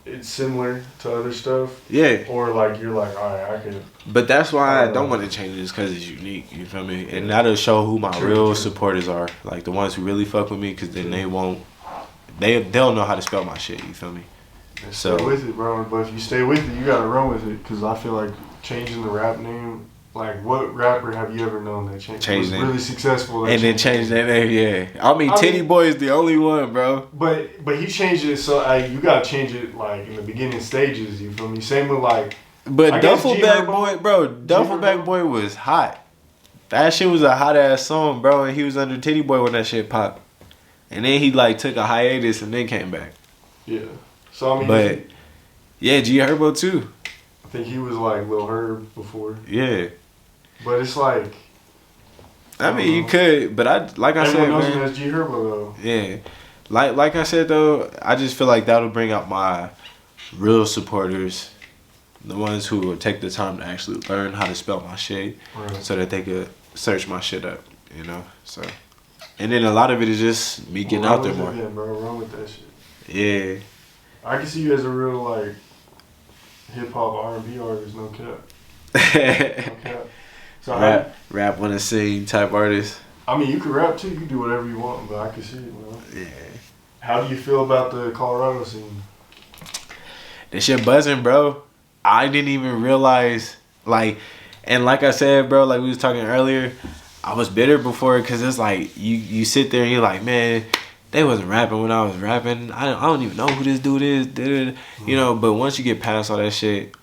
B: it's similar to other stuff.
A: Yeah.
B: Or like you're like, all right, I could.
A: But that's why I don't want to change it, because it's unique. You feel me? And that'll show who my real supporters are, like the ones who really fuck with me, because then they won't. They'll know how to spell my shit. You feel me?
B: So stay with it, bro. But if you stay with it, you gotta run with it. Cause I feel like changing the rap name. Like, what rapper have you ever known that was really successful?
A: And then changed their name, yeah. I mean, Titty Boy is the only one, bro.
B: But he changed it, so you gotta change it like in the beginning stages. You feel me? Same with like.
A: But Duffelbag Boy, bro. Duffelbag Boy was hot. That shit was a hot ass song, bro. And he was under Titty Boy when that shit popped. And then he like took a hiatus and then came back.
B: Yeah. So I mean.
A: But yeah, G Herbo too.
B: I think he was like Lil Herb before.
A: Yeah.
B: But it's like.
A: I mean, you could, but like I said,
B: everyone knows
A: man.
B: him as G Herbo though.
A: Yeah. Like I said though, I just feel like that'll bring out my real supporters, the ones who will take the time to actually learn how to spell my shit, so that they could search my shit up, you know. So, and then a lot of it is just me getting out there more.
B: Then, bro, run with that shit.
A: Yeah.
B: I can see you as a real like hip hop R&B artist, no cap. No cap. So
A: rap wanna sing type artist.
B: I mean, you can rap too. You can do whatever you want, but I can see it, bro.
A: Yeah.
B: How do you feel about the Colorado scene?
A: This shit buzzing, bro. I didn't even realize, like, and like I said, bro, like we was talking earlier, I was bitter before, because it's like, you sit there and you're like, man, they wasn't rapping when I was rapping. I don't even know who this dude is, you know, but once you get past all that shit,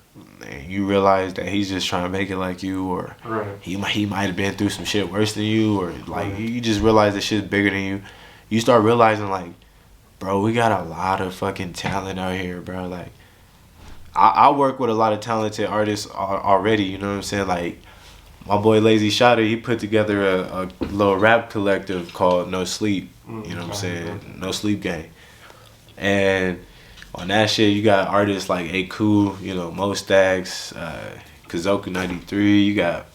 A: and you realize that he's just trying to make it like you, or he might have been through some shit worse than you, or like you just realize that shit's bigger than you. You start realizing like, bro, we got a lot of fucking talent out here, bro. Like, I work with a lot of talented artists already, you know what I'm saying? Like, my boy Lazy Shotter, he put together a little rap collective called No Sleep, you know what I'm saying? No Sleep Gang. And on that shit, you got artists like Aku, you know, Mo Stax, Kazoku 93, you got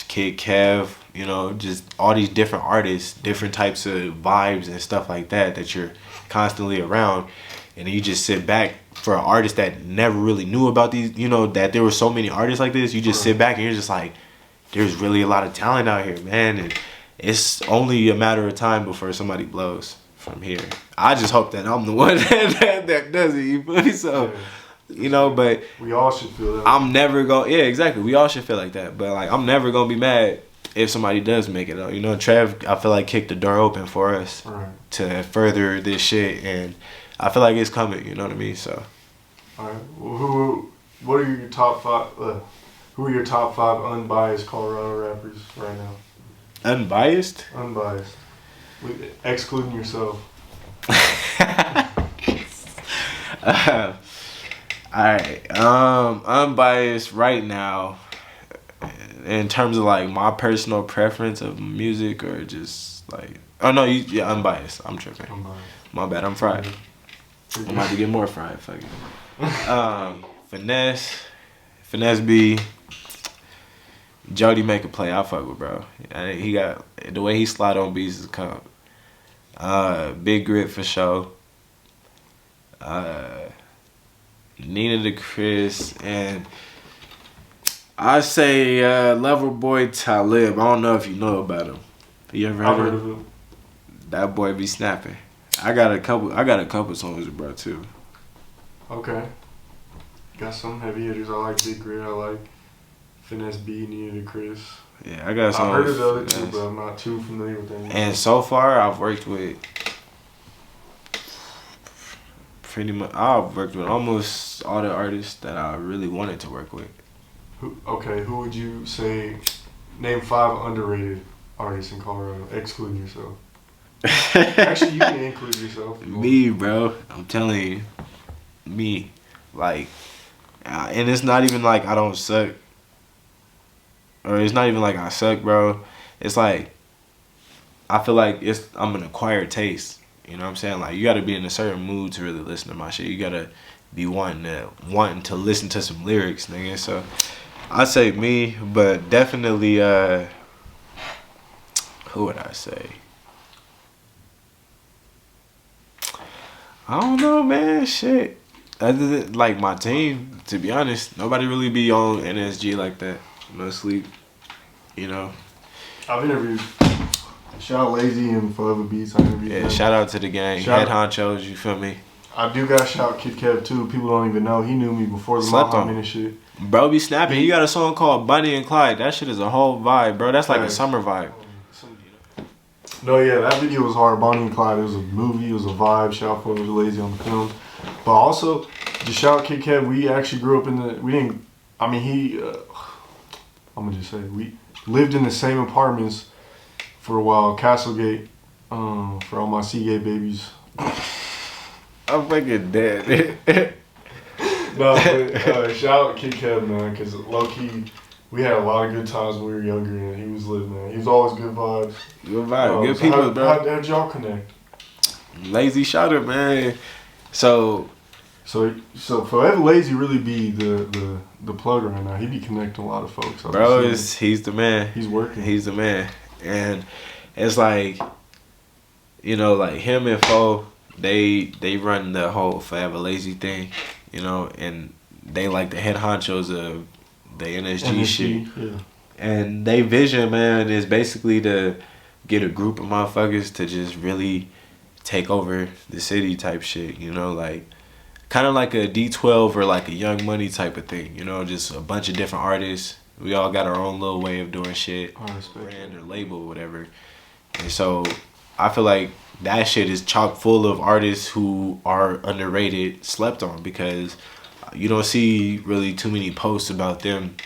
A: Kid Kev, you know, just all these different artists, different types of vibes and stuff like that you're constantly around. And you just sit back for an artist that never really knew about these, you know, that there were so many artists like this. You just sit back and you're just like, there's really a lot of talent out here, man. And it's only a matter of time before somebody blows from here. I just hope that I'm the one that does it, you feel me? So, you know, but
B: we all should feel that.
A: I'm never going, yeah, exactly. We all should feel like that. But like, I'm never going to be mad if somebody does make it up. You know, Trev, I feel like kicked the door open for us to further this shit. And I feel like it's coming, you know what I mean? So.
B: All right. Well, what are your top five? Who are your top five unbiased Colorado rappers right now?
A: Unbiased?
B: Unbiased. Excluding yourself.
A: Alright. Unbiased right now, in terms of like my personal preference of music, or just like, oh no, yeah, unbiased. I'm tripping. Unbiased. My bad, I'm fried. I'm about to get more fried. Fuck it. Finesse B. Jody make a play. I fuck with bro. He got the way he slide on beats is come. Big Grit for sure. Nina the Chris, and I say Lover Boy Talib. I don't know if you know about him. You ever heard of him? That boy be snapping. I got a couple songs with bro too.
B: Okay. Got some heavy hitters. I like Big Grit. I like Finesse B, Nina the Chris.
A: Yeah, I got some.
B: I heard of the other two, but I'm not too familiar with them.
A: And so far, I've worked with almost all the artists that I really wanted to work with.
B: Who would you say, name 5 underrated artists in Colorado, excluding yourself? Actually, you can include yourself.
A: Me, bro. I'm telling you. Me. Like, and it's not even like I don't suck. Or it's not even like I suck, bro. It's like, I feel like I'm an acquired taste. You know what I'm saying? Like, you gotta be in a certain mood to really listen to my shit. You gotta be wanting to listen to some lyrics, nigga. So I say me, but definitely who would I say? I don't know, man. Shit. Other than like my team, to be honest, nobody really be on NSG like that. No sleep. You know.
B: I've interviewed. Shout out Lazy and Forever Beats. I interviewed them.
A: Shout out to the gang. Head honchos, you feel me?
B: I do got to shout Kid Kev too. People don't even know. He knew me before the Muhammad and shit.
A: Bro be snapping. He got a song called Bunny and Clyde. That shit is a whole vibe, bro. That's like a summer vibe.
B: No, yeah, that video was hard. Bonnie and Clyde. It was a movie. It was a vibe. Shout out Forever Lazy on the film. But also, just shout out Kid Kev. We actually grew up in the. We didn't. I mean, he. I'm gonna just say we lived in the same apartments for a while. Castlegate. For all my Seagate babies.
A: I'm fucking dead.
B: No, but shout out Kid Kev, man, because low key, we had a lot of good times when we were younger, and he was lit, man. He was always good vibes.
A: Good vibes, good people, bro.
B: How'd y'all connect?
A: Lazy shout out, man. So
B: Forever Lazy really be the plug right now. He be connecting a lot of folks.
A: Bro, he's the man.
B: He's working.
A: He's the man, and it's like, you know, like him and Fo, they run the whole Foevalazy thing, you know, and they like the head honchos of the NSG shit.
B: Yeah.
A: And they vision, man, is basically to get a group of motherfuckers to just really take over the city type shit, you know, like kind of like a D12 or like a Young Money type of thing, you know, just a bunch of different artists. We all got our own little way of doing shit, brand or label or whatever. And so I feel like that shit is chock full of artists who are underrated, slept on, because you don't see really too many posts about them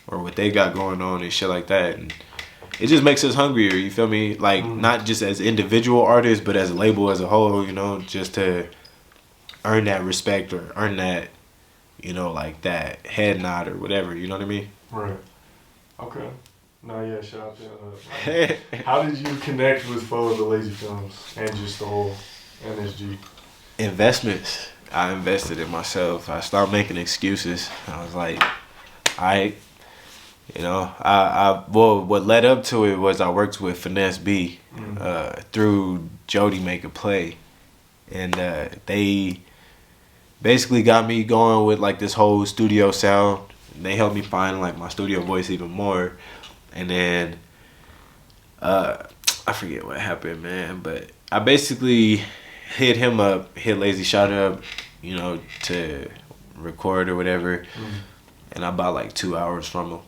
A: or what they got going on and shit like that. And it just makes us hungrier, you feel me? Like, not just as individual artists, but as a label as a whole, you know, just to earn that respect or earn that, you know, like that head nod or whatever, you know what I mean?
B: Right. Okay. No, yeah, shout out to how did you connect with Foevalazy Films and just the whole NSG?
A: Investments. I invested in myself. I started making excuses. I was like, alright, you know, well, what led up to it was I worked with Finesse B through Jody Make a Play, and they basically got me going with like this whole studio sound. They helped me find like my studio voice even more. And then I forget what happened, man, but I basically hit him up, hit Lazy Shot up, you know, to record or whatever. And I bought like 2 hours from him.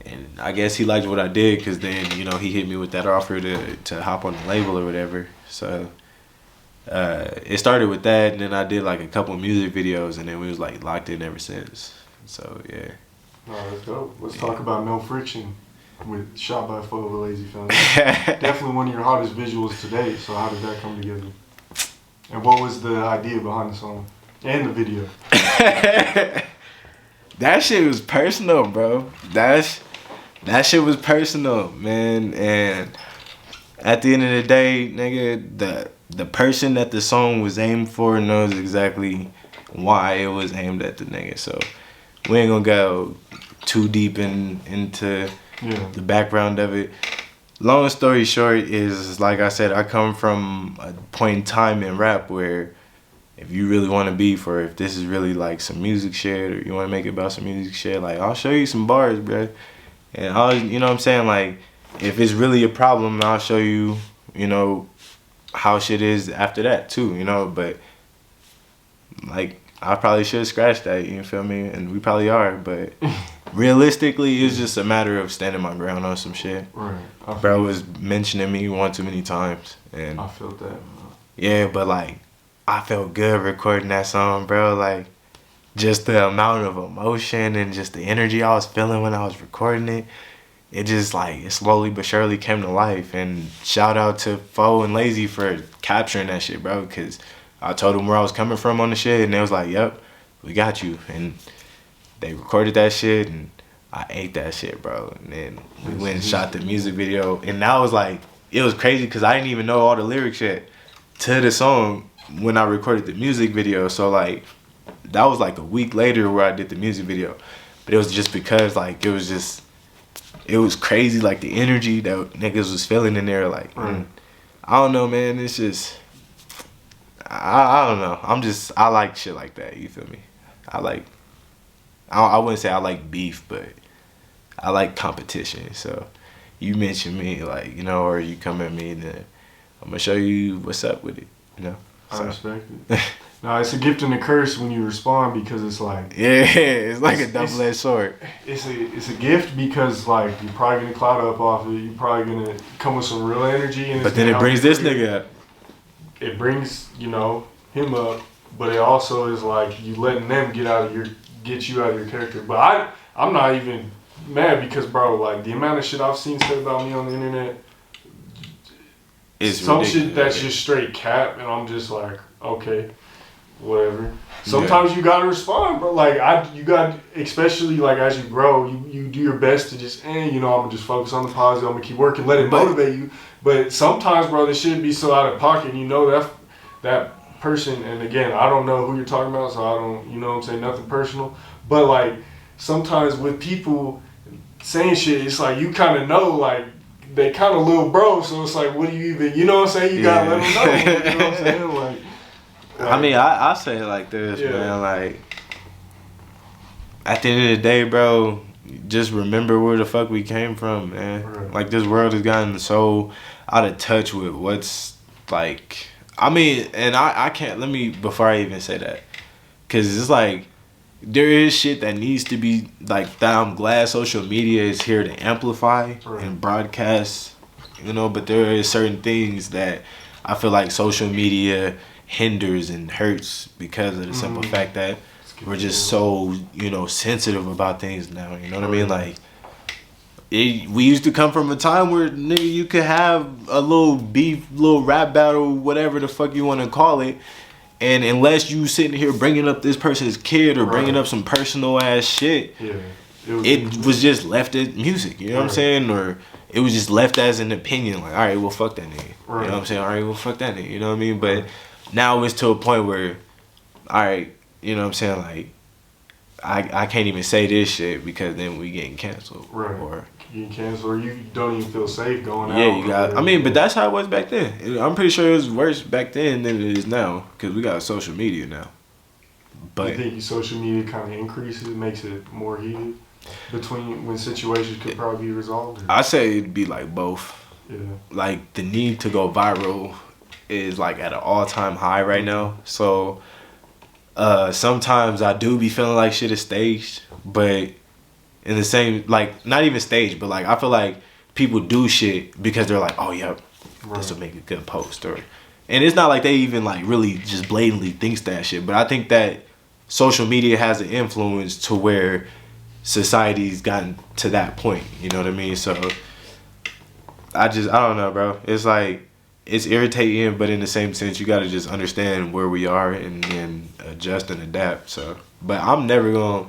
A: And I guess he liked what I did, because then, you know, he hit me with that offer to hop on the label or whatever. So it started with that, and then I did like a couple music videos, and then we was like locked in ever since. So yeah.
B: Oh, that's dope. Let's talk about No Friction with Shot by Foevalazy Films. Definitely one of your hottest visuals today. So how did that come together? And what was the idea behind the song and the video?
A: That shit was personal, bro. That shit was personal, man. And at the end of the day, nigga, the person that the song was aimed for knows exactly why it was aimed at the nigga. So we ain't gonna go too deep into the background of it. Long story short is, like I said, I come from a point in time in rap where if you really want to beef, or if this is really like some music shit, or you want to make it about some music shit, like I'll show you some bars, bro. And I'll, you know what I'm saying, like if it's really a problem, I'll show you, you know, how shit is after that too, you know. But like I probably should scratch that, you feel me? And we probably are, but realistically, it's just a matter of standing my ground on some shit.
B: Right.
A: Bro was mentioning me one too many times, and
B: I felt that.
A: yeah, but like I felt good recording that song, bro. Like just the amount of emotion and just the energy I was feeling when I was recording it. It just like it slowly but surely came to life. And shout out to Foevalazy for capturing that shit, bro. Cause I told them where I was coming from on the shit, and they was like, "Yep, we got you." And they recorded that shit, and I ate that shit, bro. And then we went and shot the music video, and that was like, it was crazy because I didn't even know all the lyrics yet to the song when I recorded the music video. So like, that was like a week later where I did the music video, but it was just because like it was crazy, like the energy that niggas was feeling in there. Like, I don't know, man. It's just, I don't know. I like shit like that. You feel me? I wouldn't say I like beef, but I like competition. So you mention me, like, you know, or you come at me, then I'm gonna show you what's up with it, you know. So.
B: I respect it. No, it's a gift and a curse when you respond, because it's like,
A: yeah, it's like a double-edged sword.
B: It's a gift because like you're probably gonna cloud up off it. You're probably gonna come with some real energy, and
A: but then it brings this nigga up.
B: It brings, you know, him up, but it also is like you letting them get you out of your character. But I'm not even mad because, bro, like the amount of shit I've seen said about me on the internet,
A: it's
B: some
A: ridiculous.
B: shit that's just straight cap, and I'm just like, okay, whatever. Sometimes you gotta respond, bro. Like you got, especially like as you grow, you do your best to just, you know, I'm gonna just focus on the positive. I'm gonna keep working, let it motivate you. But sometimes, bro, this shit be so out of pocket. And you know that person, and again, I don't know who you're talking about, so I don't, you know what I'm saying, nothing personal. But like sometimes with people saying shit, it's like you kind of know, like they kind of little bro. So it's like, what do you even, you know what I'm saying? You gotta let them know. You know what I'm saying? Like
A: I mean, I say it like this, man. Like, at the end of the day, bro, just remember where the fuck we came from, man.
B: Right.
A: Like, this world has gotten so out of touch with what's, like... I mean, and I can't... Let me... Before I even say that. Because it's like, there is shit that needs to be... Like, that I'm glad social media is here to amplify and broadcast, you know? But there is certain things that I feel like social media hinders and hurts because of the simple fact that we're just so, you know, sensitive about things now. You know what I mean? Like, we used to come from a time where, nigga, you could have a little beef, little rap battle, whatever the fuck you want to call it, and unless you sitting here bringing up this person's kid or bringing up some personal ass shit, it was just left as music. You know what I'm saying? Or it was just left as an opinion. Like, all right, well, fuck that nigga. You know what I'm saying? All right, well, fuck that nigga. You know what I mean? But now it's to a point where, all right, you know what I'm saying? Like, I can't even say this shit because then we getting canceled.
B: Right.
A: Or
B: you get canceled, or you don't even feel safe going out.
A: Yeah, you got. I mean, but that's how it was back then. I'm pretty sure it was worse back then than it is now because we got social media now. But
B: you think social media kind of increases, makes it more heated between when situations could probably be resolved?
A: I say it'd be like both.
B: Yeah.
A: Like the need to go viral is like at an all-time high right now. So sometimes I do be feeling like shit is staged, but in the same, like, not even staged, but like I feel like people do shit because they're like, oh yeah, this will make a good post, or, and it's not like they even like really just blatantly thinks that shit, but I think that social media has an influence to where society's gotten to that point, you know what I mean? So I don't know, bro. It's like, it's irritating, but in the same sense, you gotta just understand where we are and then adjust and adapt. So, but I'm never gonna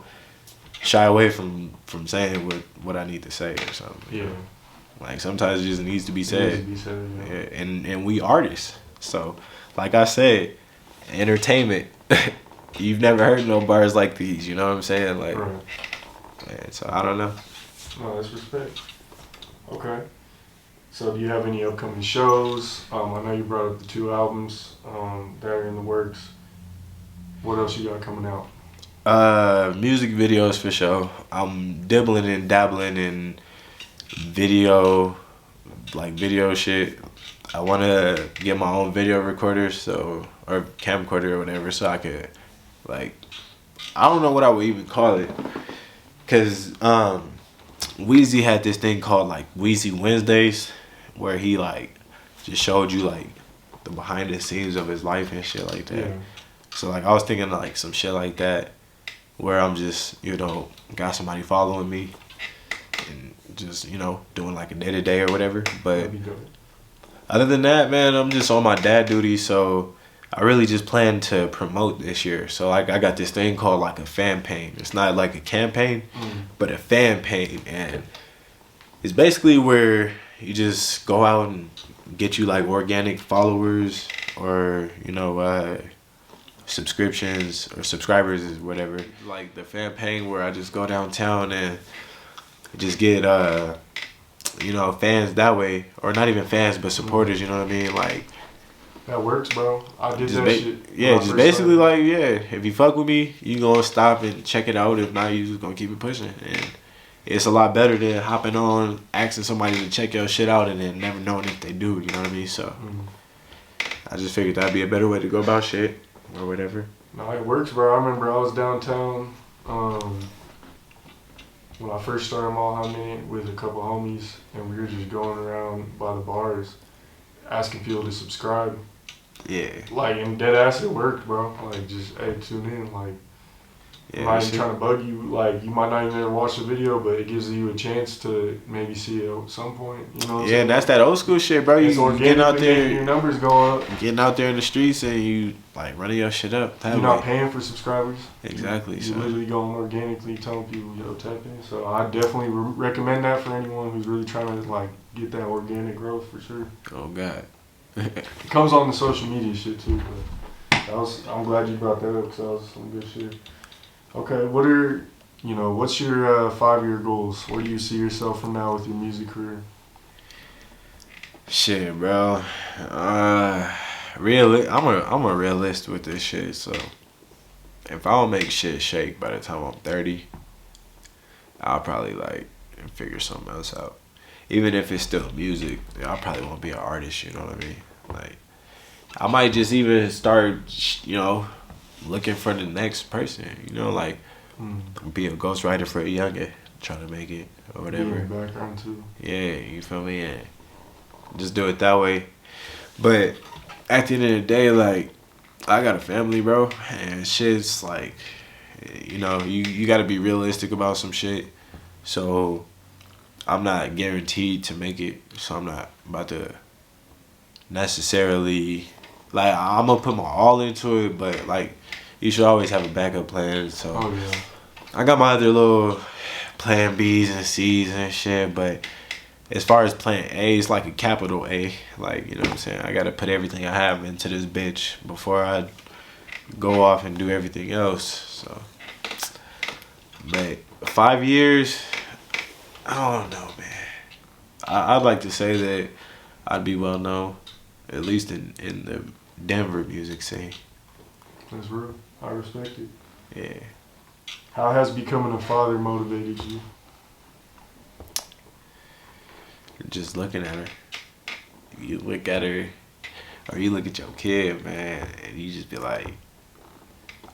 A: shy away from saying what I need to say or something.
B: Yeah.
A: Like sometimes it just needs to be said.
B: It needs to be said,
A: yeah. And we artists. So, like I said, entertainment. You've never heard no bars like these. You know what I'm saying? Like, man. So I don't know.
B: No, that's respect. Okay. So do you have any upcoming shows? I know you brought up the 2 albums that are in the works. What else you got coming out?
A: Music videos for sure. I'm dibbling and dabbling in video, like video shit. I want to get my own video recorder, or camcorder or whatever, so I could, like, I don't know what I would even call it, cause Weezy had this thing called like Weezy Wednesdays, where he like just showed you like the behind the scenes of his life and shit like that.
B: Yeah.
A: So like I was thinking like some shit like that, where I'm just got somebody following me and just doing like a day to day or whatever. But
B: That'd be dope.
A: other than that, man, I'm just on my dad duty, so I really just plan to promote this year. So like I got this thing called like a fan pain. It's not like a campaign, but a fan pain, and it's basically where you just go out and get you like organic followers or subscriptions or subscribers or whatever. Like the fan pain where I just go downtown and just get fans that way, or not even fans but supporters, you know what I mean? Like
B: That works, bro. I did
A: just
B: that shit.
A: yeah,
B: when I
A: just
B: first
A: basically
B: started.
A: like, yeah, if you fuck with me, you gonna stop and check it out. If not, you just gonna keep it pushing. And it's a lot better than hopping on, asking somebody to check your shit out and then never knowing if they do, you know what I mean? So I just figured that'd be a better way to go about shit or whatever.
B: No, it works, bro. I remember I was downtown when I first started Mall High Man with a couple homies, and we were just going around by the bars asking people to subscribe.
A: Yeah.
B: Like, in dead ass, it worked, bro. Like, just, hey, tune in. Like,
A: Yeah,
B: I'm not
A: that
B: even
A: shit-
B: trying to bug you. Like, you might not even ever watch the video, but it gives you a chance to maybe see it at some point. You know what I'm
A: yeah,
B: saying?
A: and that's that old school shit, bro. You
B: It's
A: getting out
B: organically making your
A: there,
B: numbers go up.
A: getting out there in the streets, and you like running your shit up. That
B: You're
A: way.
B: not paying for subscribers.
A: Exactly.
B: You're
A: So
B: literally going organically telling people, yo, tap in. So I definitely recommend that for anyone who's really trying to like get that organic growth for sure.
A: oh god.
B: It comes on the social media shit too, but I'm glad you brought that up because that was some good shit. Okay, what's your 5-year goals? Where do you see yourself from now with your music career?
A: Shit, bro. I'm a realist with this shit. So if I don't make shit shake by the time I'm 30, I'll probably like figure something else out. Even if it's still music, I probably won't be an artist. You know what I mean? Like I might just even start, looking for the next person. Like be a ghostwriter for a youngin, trying to make it or whatever.
B: Yeah, background too.
A: Yeah, you feel me? And just do it that way. But at the end of the day, like, I got a family, bro, and shit's like, you got to be realistic about some shit. So I'm not guaranteed to make it. So I'm not about to necessarily, like, I'm gonna put my all into it, but like, you should always have a backup plan. So
B: Oh yeah.
A: I got my other little plan B's and C's and shit, but as far as plan A, it's like a capital A. Like, you know what I'm saying? I gotta put everything I have into this bitch before I go off and do everything else. So, but 5 years, I don't know, man. I'd like to say that I'd be well known, at least in the Denver music scene.
B: That's real. I respect it.
A: Yeah.
B: How has becoming a father motivated you?
A: Just looking at her. You look at her, or you look at your kid, man, and you just be like,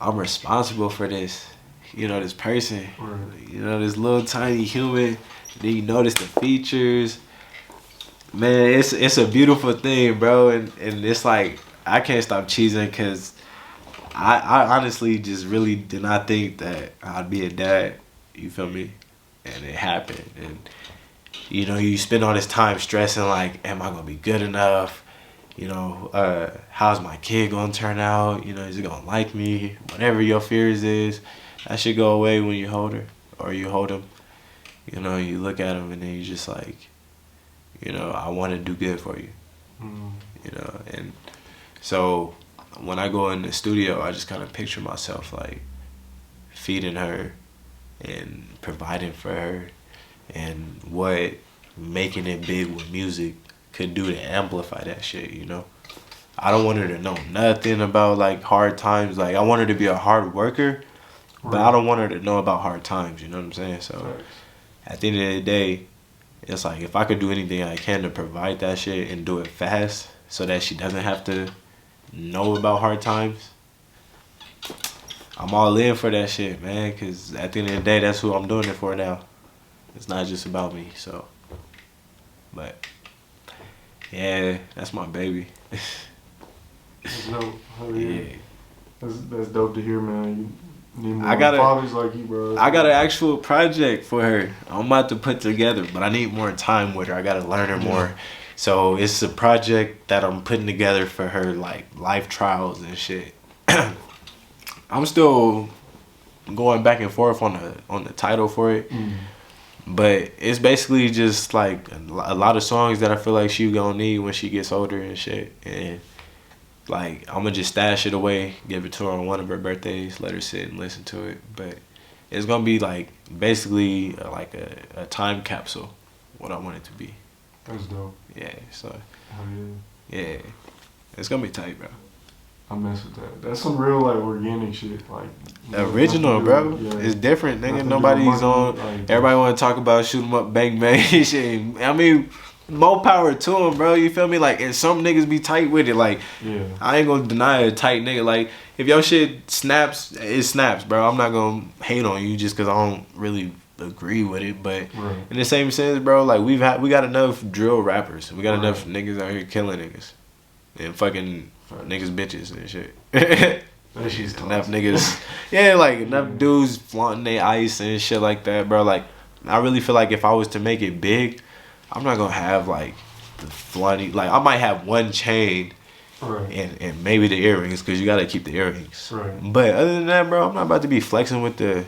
A: I'm responsible for this. This person.
B: Right.
A: This little tiny human. Then you notice the features. Man, it's a beautiful thing, bro. And it's like, I can't stop cheesing because I honestly just really did not think that I'd be a dad. You feel me? And it happened. And you spend all this time stressing like, am I gonna be good enough? How's my kid gonna turn out? Is he gonna like me? Whatever your fears is, that should go away when you hold her or you hold him. You look at him and then you just like, I want to do good for you. And so when I go in the studio, I just kind of picture myself like feeding her and providing for her, and what making it big with music could do to amplify that shit, you know? I don't want her to know nothing about like hard times. Like I want her to be a hard worker, but I don't want her to know about hard times, you know what I'm saying? So at the end of the day, it's like if I could do anything I can to provide that shit and do it fast so that she doesn't have to know about hard times, I'm all in for that shit, man, because at the end of the day, that's who I'm doing it for now. It's not just about me, so. But, yeah, that's my baby.
B: That's dope. Hell yeah. That's dope to hear, man. You need more fathers like you, bro.
A: I got an actual project for her I'm about to put together, but I need more time with her. I got to learn her more. So it's a project that I'm putting together for her, like, life trials and shit. I'm still going back and forth on the title for it. But it's basically just like a lot of songs that I feel like she gonna need when she gets older and shit. And like I'm gonna just stash it away, give it to her on one of her birthdays, let her sit and listen to it. But it's gonna be like basically like a time capsule, what I want it to be.
B: That's dope.
A: Yeah, so.
B: Oh,
A: yeah. It's gonna be tight, bro.
B: I mess with that. That's some real like organic shit, like
A: original, bro. Yeah. It's different, nigga. Nobody's on. Like, everybody want to talk about shoot 'em up, bang bang shit. I mean, more power to them, bro. You feel me? Like, and some niggas be tight with it. Like, I ain't gonna deny a tight nigga. Like, if your shit snaps, it snaps, bro. I'm not gonna hate on you just because I don't really agree with it. But in the same sense, bro, like we got enough drill rappers. We got enough niggas out here killing niggas and fucking. Niggas bitches and shit. Enough niggas. Yeah, like enough dudes flaunting their ice and shit like that, bro. Like, I really feel like if I was to make it big, I'm not gonna have like the flaunty. Like, I might have one chain and maybe the earrings, because you gotta keep the earrings. But other than that, bro, I'm not about to be flexing with the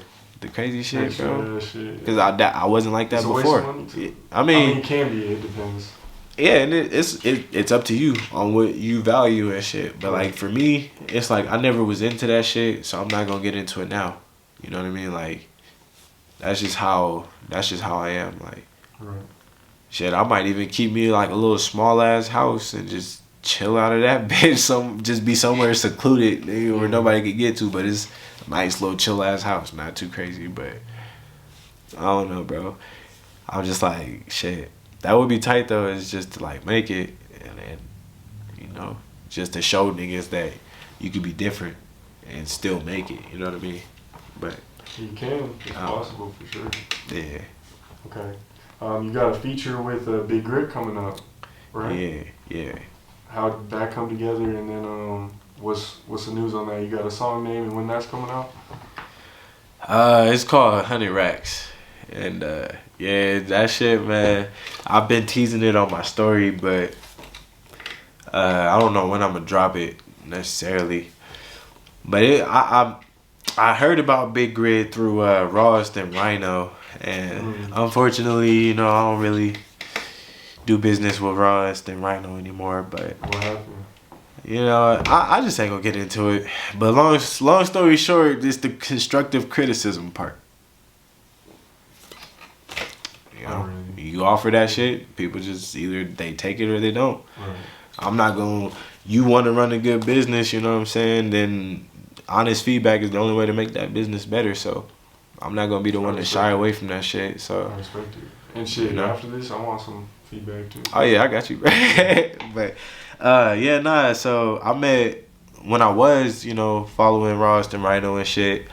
A: crazy shit, bro. Because I wasn't like that before. I mean,
B: it can be. It depends.
A: Yeah, and it's up to you on what you value and shit. But like for me, it's like I never was into that shit, so I'm not gonna get into it now. You know what I mean? Like that's just how I am. Like shit, I might even keep me like a little small ass house and just chill out of that bitch. Just be somewhere secluded, nigga, where nobody could get to. But it's a nice little chill ass house, not too crazy. But I don't know, bro. I'm just like shit. That would be tight though, is just to like make it and then, you know, just to show niggas that you could be different and still make it, you know what I mean? But
B: you can, it's possible for sure.
A: Yeah.
B: Okay. You got a feature with Big Grit coming up, right?
A: Yeah.
B: How did that come together, and then what's the news on that? You got a song name and when that's coming out?
A: It's called 100 Racks. And yeah, that shit, man. I've been teasing it on my story, but I don't know when I'm gonna drop it necessarily. But I heard about Big Grit through Ross and Rhino, and unfortunately, you know, I don't really do business with Ross and Rhino anymore. But
B: what happened?
A: You know, I just ain't gonna get into it. But long story short, it's the constructive criticism part. You know, you offer that shit, people just either they take it or they don't. I'm not gonna. You want to run a good business, you know what I'm saying? Then honest feedback is the only way to make that business better. So I'm not gonna be the one to shy away from that shit. So
B: I respect it. And shit, you know? After this, I want some feedback too.
A: Oh yeah, I got you. But yeah, nah. So I met when I was, you know, following Ross and Rhino and shit.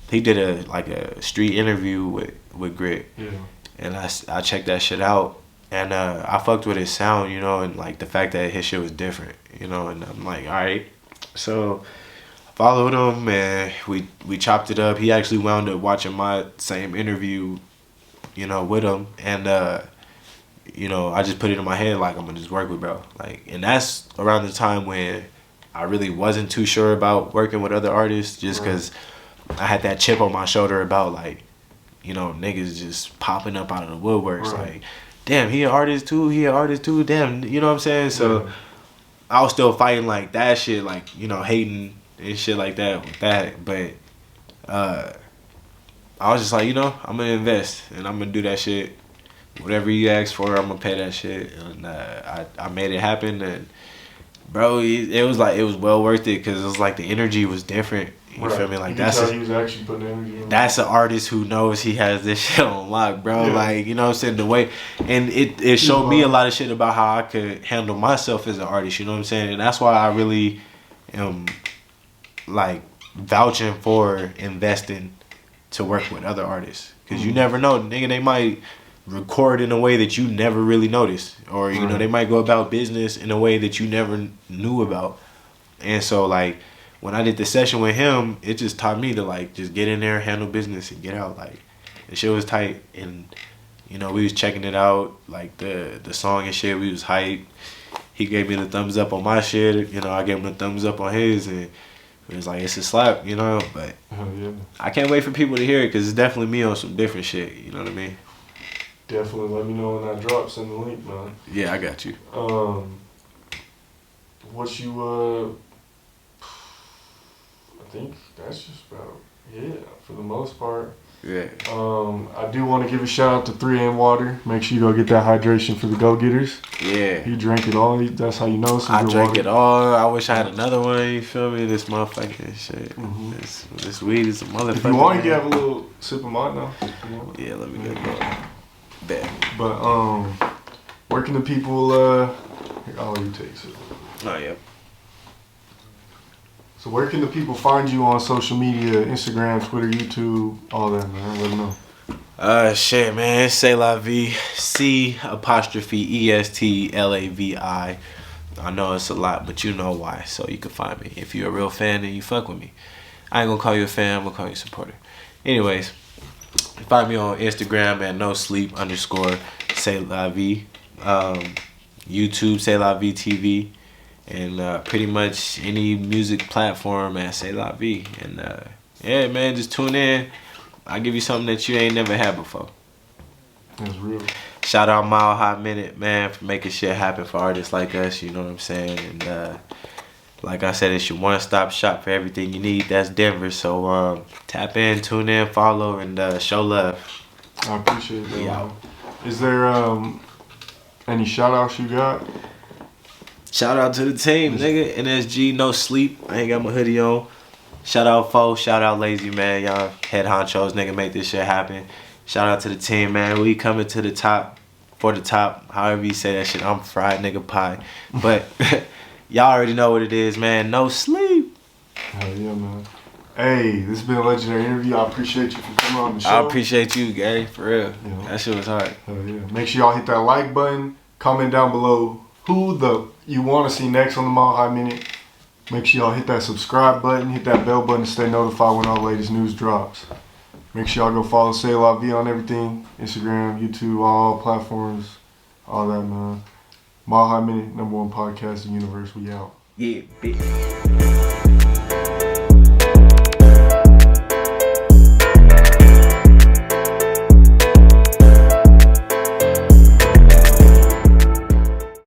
A: He did a street interview with Grit.
B: Yeah.
A: And I checked that shit out, and I fucked with his sound, you know, and like the fact that his shit was different, you know, and I'm like, all right. So I followed him, and we chopped it up. He actually wound up watching my same interview, you know, with him, and you know, I just put it in my head like I'm gonna just work with bro, like, and that's around the time when I really wasn't too sure about working with other artists, just because I had that chip on my shoulder about like, you know, niggas just popping up out of the woodworks. Like, damn, he an artist too, damn, you know what I'm saying? So I was still fighting like that shit, like, you know, hating and shit like that with that. But I was just like, you know, I'm gonna invest and I'm gonna do that shit whatever you ask for, I'm gonna pay that shit. And I made it happen, and bro, it was like, it was well worth it, because it was like the energy was different. You feel me? Like, that's
B: he was actually putting energy in.
A: That's an artist who knows he has this shit on lock, bro. Yeah. Like, you know what I'm saying? The way, and it showed me a lot of shit about how I could handle myself as an artist, you know what I'm saying? And that's why I really am, like, vouching for investing to work with other artists. Because you never know, nigga, they might record in a way that you never really noticed. Or, you know, they might go about business in a way that you never knew about. And so, like, when I did the session with him, it just taught me to, like, just get in there, handle business, and get out. Like, the shit was tight. And, you know, we was checking it out. Like, the song and shit, we was hyped. He gave me the thumbs up on my shit. You know, I gave him the thumbs up on his. And it was like, it's a slap, you know. But I can't wait for people to hear it, because it's definitely me on some different shit. You know what I mean?
B: Definitely let me know when that drops. Send the link, man.
A: Yeah, I got you.
B: What you, I think that's just about it for the most part.
A: Yeah.
B: I do want to give a shout out to 3M Water. Make sure you go get that hydration for the go-getters. Yeah. He drank it all. That's how you know some
A: I
B: good
A: drank
B: water.
A: it all. I wish I had another one. You feel me? This motherfucking shit. This weed is a motherfucker.
B: If you want, you can have a little sip of mine now.
A: Yeah, let me get it. Bet.
B: But where can the people? I'll let you take it.
A: Oh yeah.
B: So where can the people find you on social media, Instagram, Twitter, YouTube, all that, man? Let them know.
A: Shit, man. C'est la vie. C''ESTLAVI. I know it's a lot, but you know why. So you can find me. If you're a real fan and you fuck with me, I ain't gonna call you a fan. I'm gonna call you a supporter. Anyways, find me on Instagram at nosleep_ C'est la vie. YouTube, C'est la vie TV. And pretty much any music platform at C'est la vie. And yeah, man, just tune in. I'll give you something that you ain't never had before.
B: That's real.
A: Shout out Mile High Minute, man, for making shit happen for artists like us, you know what I'm saying? And like I said, it's your one-stop shop for everything you need. That's Denver. So tap in, tune in, follow, and show love.
B: I appreciate that. Yeah. Is there any shout-outs you got?
A: Shout out to the team, nigga. NSG, no sleep. I ain't got my hoodie on. Shout out Fo, shout out Lazy, man. Y'all head honchos, nigga, make this shit happen. Shout out to the team, man. We coming to the top, for the top, however you say that shit. I'm fried nigga pie. But y'all already know what it is, man. No sleep.
B: Hell yeah, man. Hey, this has been a legendary interview. I appreciate you for coming on the show.
A: I appreciate you, Gary, for real. Yeah. That shit was hard.
B: Hell yeah. Make sure y'all hit that like button. Comment down below who you want to see next on the Mile High Minute. Make sure y'all hit that subscribe button, hit that bell button to stay notified when all the latest news drops. Make sure y'all go follow C'est la vie on everything. Instagram, YouTube, all platforms, all that, man. Mile High Minute, #1 podcast in the universe. We out.
A: Yeah, bitch.